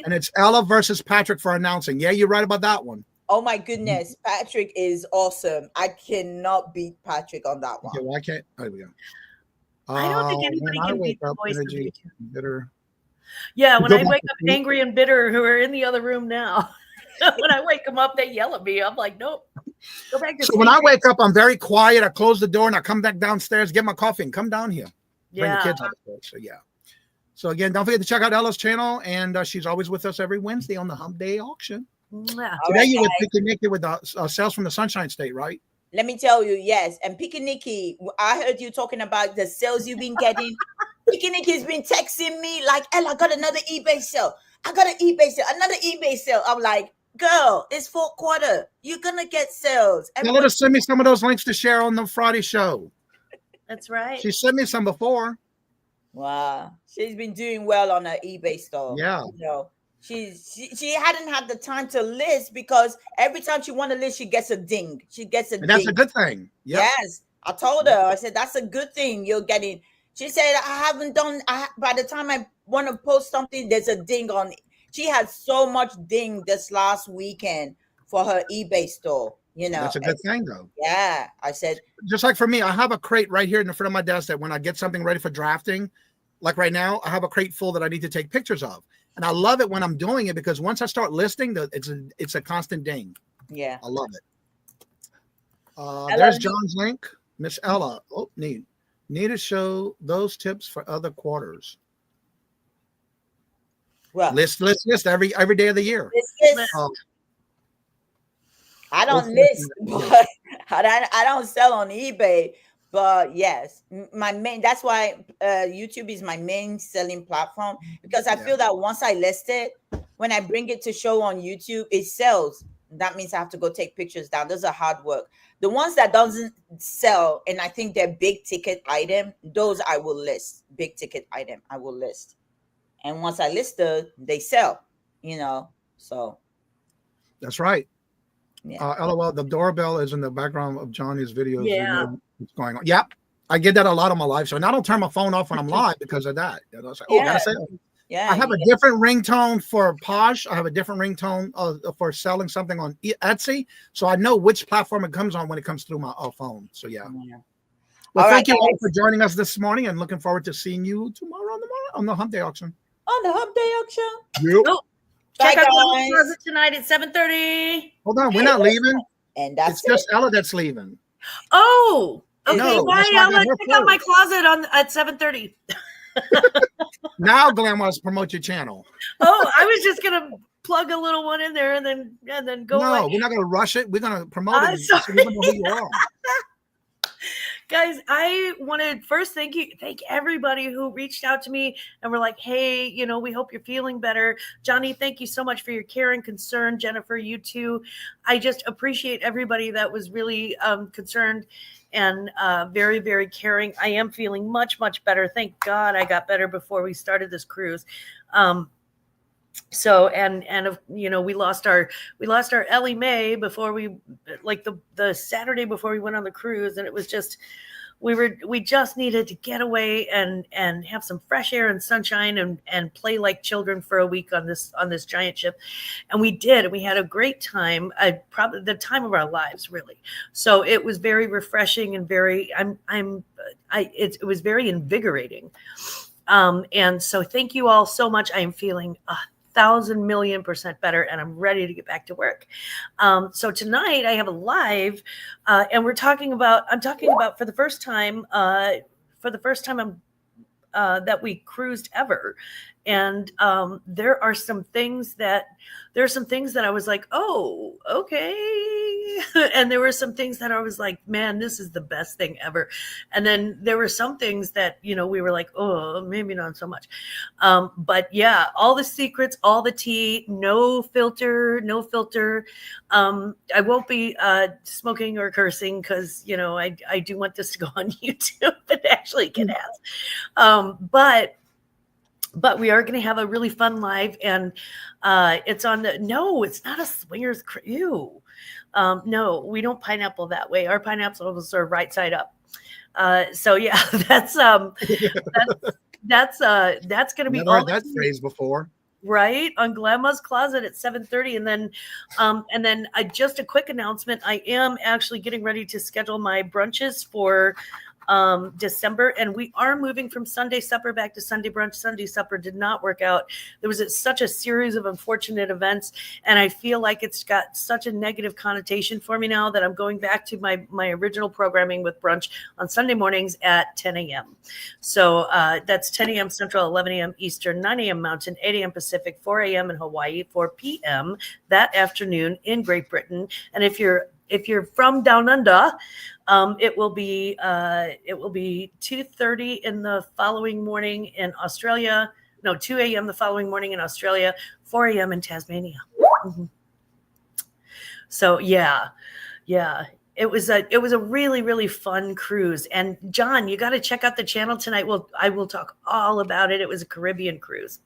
B: And it's Ella versus Patrick for announcing. Yeah, you're right about that one.
K: Oh my goodness, Patrick is awesome. I cannot beat Patrick on that one.
B: Okay, why can't? There we go.
M: I don't think anybody
B: when I
M: can beat
B: wake
M: the
B: up,
M: voice of
B: energy,
M: YouTube.
B: bitter.
M: Yeah, when
B: Go
M: I
B: back
M: wake
B: to
M: up
B: sleep.
M: angry and bitter, who are in the other room now, when I wake them up, they yell at me. I'm like, nope, go back to
B: So
M: sleep.
B: when I wake up, I'm very quiet. I close the door and I come back downstairs, get my coffee, and come down here. Bring the
M: Yeah.
B: kids upstairs. So yeah. So again, don't forget to check out Ella's channel, and she's always with us every Wednesday on the Hump Day auction.
M: Mwah.
K: All
B: Today
K: right,
B: you would
K: guys.
B: pick with the sales from the Sunshine State, right?
K: Let me tell you, yes. And Pikiniki, I heard you talking about the sales you've been getting. Pikiniki's been texting me like, Ella, I got another eBay sale. I got an eBay sale, another eBay sale. I'm like, girl, it's fourth quarter. You're gonna get sales.
B: Tell her to send me some of those links to share on the Friday show.
M: That's right.
B: She sent me some before.
K: Wow, she's been doing well on her eBay store.
B: Yeah.
K: You know, she hadn't had the time to list because every time she want to list, she gets a ding. She gets a
B: And that's
K: ding.
B: a good thing. Yep.
K: Yes, I told her. I said that's a good thing you're getting. She said I haven't done. By the time I want to post something, there's a ding on. She had so much ding this last weekend for her eBay store. You know,
B: That's a good thing, though.
K: Yeah, I said
B: Just like for me, I have a crate right here in the front of my desk that when I get something ready for drafting, like right now, I have a crate full that I need to take pictures of. And I love it when I'm doing it because once I start listing, it's a constant ding.
K: yeah.
B: I love it.
K: Ella,
B: There's John's link. Miss Ella. Oh, need to show those tips for other quarters.
K: Well,
B: List every day of the year.
K: List.
B: Oh,
K: I don't
B: List.
K: list, but I don't sell on eBay. But yes, my main. That's why YouTube is my main selling platform because I feel that once I list it, when I bring it to show on YouTube, it sells. That means I have to go take pictures down. Those are hard work. The ones that doesn't sell, and I think they're big ticket item, those I will list. Big ticket item, I will list. And once I list them, they sell. You know, so
B: that's right.
K: yeah.
B: LOL, the doorbell is in the background of Johnny's videos.
M: Yeah.
B: You know what's going on. Yep. I get that a lot on my live show. And I don't turn my phone off when I'm live because of that. You know, it's like, oh, I gotta say that.
K: Yeah,
B: I have a different ringtone for Posh. I have a different ringtone for selling something on Etsy. So I know which platform it comes on when it comes through my phone. So yeah. Well,
K: All
B: thank
K: right,
B: you all
K: guys.
B: for joining us this morning and looking forward to seeing you tomorrow on the Hump Day auction.
K: On the Hump Day auction.
B: Yep.
M: Oh,
K: Bye,
M: check out the
K: guys.
M: closet tonight at 7:30.
B: Hold on, we're not leaving.
K: And that's
B: It's just Ella that's leaving.
M: Oh, okay.
B: No,
M: Bye,
B: that's why I
M: Ella.
B: got her
M: Check out my
B: first.
M: closet at 7:30.
B: Now Glenn wants to promote your channel.
M: Oh, I was just gonna plug a little one in there and then go
B: No,
M: away.
B: we're not going to rush it. We're going to promote
M: I'm
B: it. So we don't know who you are.
M: Guys, I want to first thank everybody who reached out to me and were like, hey, we hope you're feeling better. Johnny, thank you so much for your care and concern. Jennifer, you too. I just appreciate everybody that was really concerned and very, very caring. I am feeling much, much better. Thank God I got better before we started this cruise. So we lost our Ellie Mae before we the Saturday before we went on the cruise, and it was just we just needed to get away and have some fresh air and sunshine and play like children for a week on this giant ship. And we did, and we had a great time. Probably the time of our lives, really. So it was very refreshing and very it was very invigorating. And so thank you all so much. I am feeling 1,000,000,000% better, and I'm ready to get back to work. So tonight I have a live, and I'm talking about for the first time that we cruised ever. And there are some things that I was like, oh, okay. And there were some things that I was like, man, this is the best thing ever. And then there were some things that, we were like, oh, maybe not so much. But yeah, all the secrets, all the tea, no filter. I won't be smoking or cursing because, I do want this to go on YouTube and actually get ads. But we are going to have a really fun live, and it's not a swingers crew. No, we don't pineapple that way. Our pineapples are right side up. So yeah, that's going to be
B: Never heard that phrase before.
M: Right on Grandma's Closet at 7:30, and then just a quick announcement. I am actually getting ready to schedule my brunches for December, and we are moving from Sunday supper back to Sunday brunch. Sunday supper did not work out. There was such a series of unfortunate events, and I feel like it's got such a negative connotation for me now that I'm going back to my original programming with brunch on Sunday mornings at 10 a.m. So that's 10 a.m. Central, 11 a.m. Eastern, 9 a.m. Mountain, 8 a.m. Pacific, 4 a.m. in Hawaii, 4 p.m. that afternoon in Great Britain. And if you're from down under, it will be 2:30 in the following morning in Australia. No, 2 a.m. the following morning in Australia, 4 a.m. in Tasmania. Mm-hmm. So yeah. It was a really, really fun cruise. And John, you got to check out the channel tonight. I will talk all about it. It was a Caribbean cruise.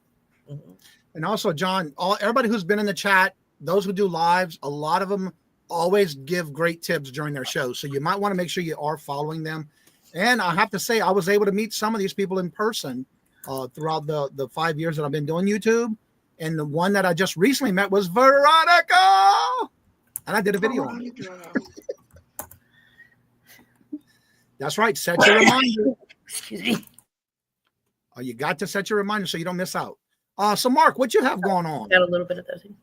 M: Mm-hmm.
B: And also, John, everybody who's been in the chat, those who do lives, a lot of them always give great tips during their shows. So you might want to make sure you are following them. And I have to say, I was able to meet some of these people in person throughout the 5 years that I've been doing YouTube. And the one that I just recently met was Veronica. And I did a video on it. That's right. Set your reminder.
M: Excuse me.
B: You got to set your reminder so you don't miss out. So Mark, what you have going on?
M: Got a little bit of that thing.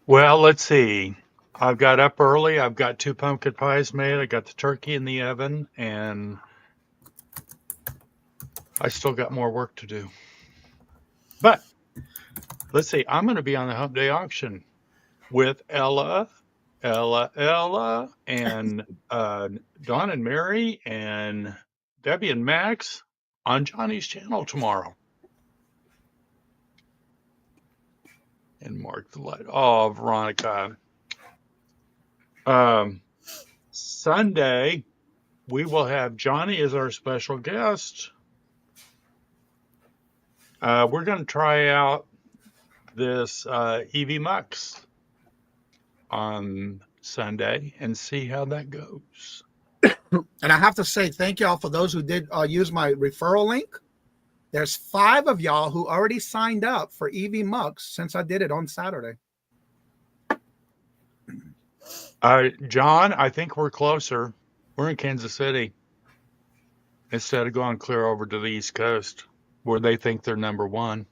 L: Well, let's see. I've got up early. I've got 2 pumpkin pies made. I got the turkey in the oven, and I still got more work to do. But let's see. I'm going to be on the Hump Day auction with Ella, and Dawn and Mary, and Debbie and Max on Johnny's channel tomorrow. And Mark the light. Oh, Veronica. Sunday, we will have Johnny as our special guest. We're going to try out this EV Mux on Sunday and see how that goes.
B: And I have to say thank y'all for those who did use my referral link. There's 5 of y'all who already signed up for EV Mux since I did it on Saturday.
L: John, I think we're closer. We're in Kansas City instead of going clear over to the East Coast where they think they're number one.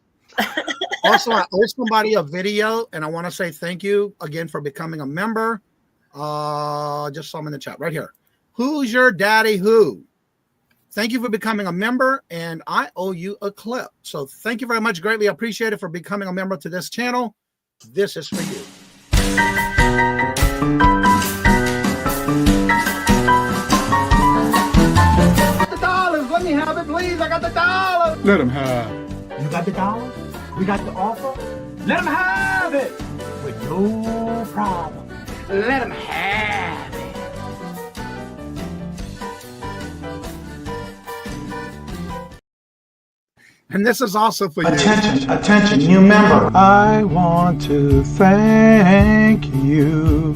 B: Also, I owe somebody a video, and I want to say thank you again for becoming a member. Just saw them in the chat right here. Who's your daddy who? Thank you for becoming a member, and I owe you a clip. So thank you very much. Greatly appreciate it for becoming a member to this channel. This is for you. Let me have it, please. I got the $.
J: Let him have.
F: You got the $? We got the offer? Let him have it with no problem. Let him have it.
B: And this is also for you.
J: Attention, new member. I want to thank you.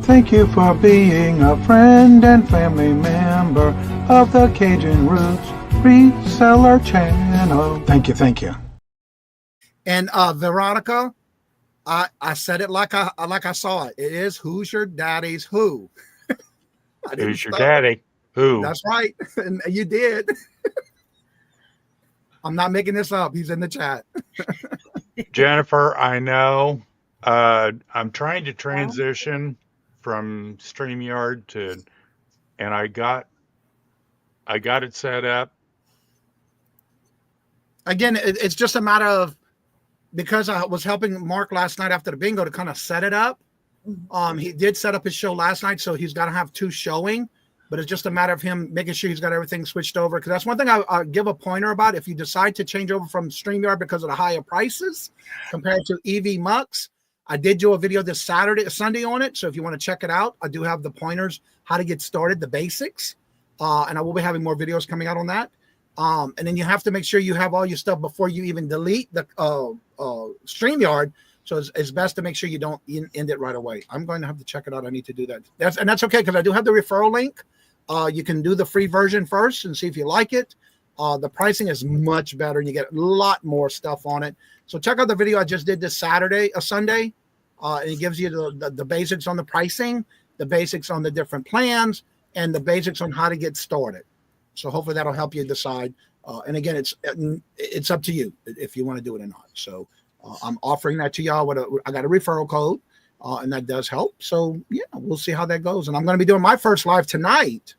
J: Thank you for being a friend and family member of the Cajun Roots Reseller Channel. Thank you, thank you.
B: And Veronica, I said it like I saw it. It is Who's Your Daddy's Who.
L: Who's your daddy? Who?
B: That's right. And you did. I'm not making this up. He's in the chat.
L: Jennifer, I know. I'm trying to transition from StreamYard to, and I got it set up.
B: Again, it's just a matter of, because I was helping Mark last night after the bingo to kind of set it up. He did set up his show last night, so he's got to have 2 showing. But it's just a matter of him making sure he's got everything switched over. Because that's one thing I give a pointer about. If you decide to change over from StreamYard because of the higher prices compared to EV Mux, I did do a video this Sunday on it. So if you want to check it out, I do have the pointers, how to get started, the basics. And I will be having more videos coming out on that. And then you have to make sure you have all your stuff before you even delete the StreamYard. So it's best to make sure you don't end it right away. I'm going to have to check it out. I need to do that. That's okay, because I do have the referral link. You can do the free version first and see if you like it. The pricing is much better, and you get a lot more stuff on it. So check out the video I just did this Sunday. And it gives you the basics on the pricing, the basics on the different plans, and the basics on how to get started. So hopefully that'll help you decide. And again, it's up to you if you want to do it or not. So I'm offering that to y'all. I got a referral code, and that does help. So yeah, we'll see how that goes. And I'm going to be doing my first live tonight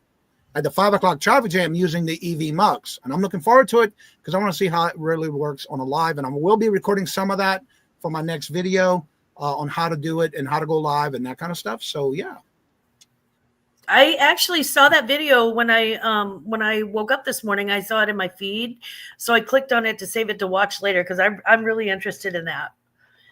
B: at the 5 o'clock traffic jam using the EV Mux. And I'm looking forward to it because I want to see how it really works on a live. And I will be recording some of that for my next video on how to do it and how to go live and that kind of stuff. So yeah.
M: I actually saw that video when I woke up this morning. I saw it in my feed, so I clicked on it to save it to watch later because I'm really interested in that.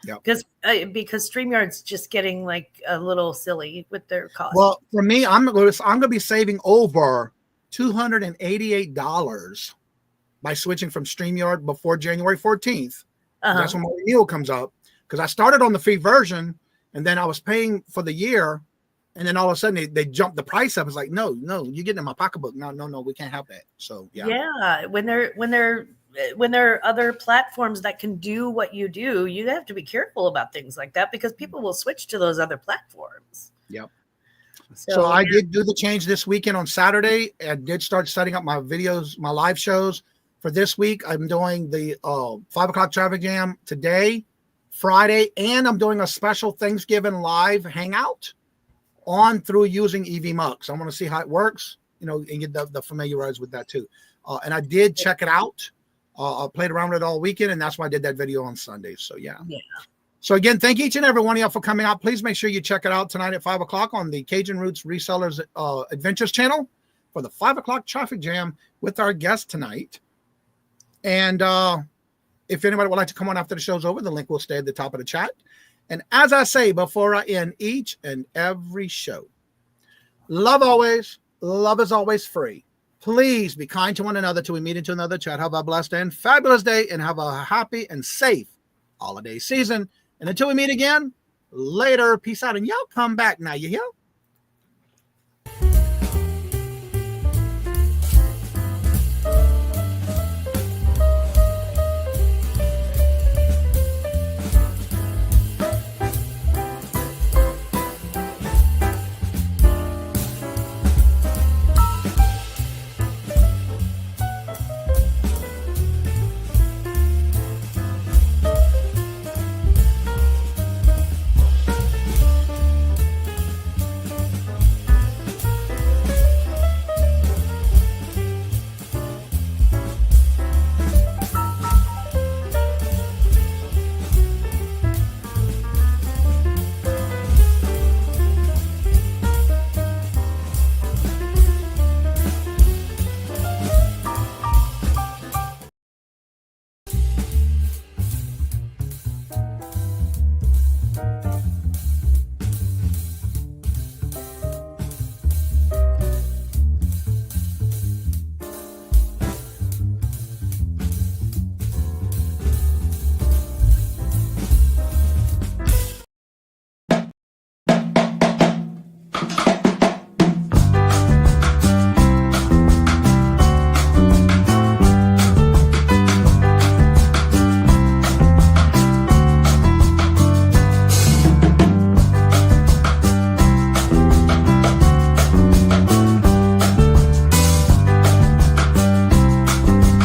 B: Yeah.
M: Because StreamYard's just getting like a little silly with their cost.
B: Well, for me, I'm going to be saving over $288 by switching from StreamYard before January 14th. That's when my renewal comes up, because I started on the free version and then I was paying for the year. And then all of a sudden they jumped the price up. It's like, no, you're getting in my pocketbook. No, we can't have that. So yeah.
M: Yeah. When there are other platforms that can do what you do, you have to be careful about things like that because people will switch to those other platforms.
B: Yep. So I did do the change this weekend on Saturday. I did start setting up my videos, my live shows for this week. I'm doing the 5 o'clock traffic jam today, Friday, and I'm doing a special Thanksgiving live hangout on through using EV Mux. I want to see how it works, and get the familiarized with that too. And I did check it out. I played around with it all weekend, and that's why I did that video on Sunday. So yeah. So again, thank each and every one of y'all for coming out. Please make sure you check it out tonight at 5 o'clock on the Cajun Roots Resellers Adventures channel for the 5 o'clock traffic jam with our guest tonight. And if anybody would like to come on after the show's over, the link will stay at the top of the chat. And as I say before I end each and every show, love always, love is always free. Please be kind to one another till we meet into another chat. Have a blessed and fabulous day, and have a happy and safe holiday season. And until we meet again, later, peace out. And y'all come back now, you hear?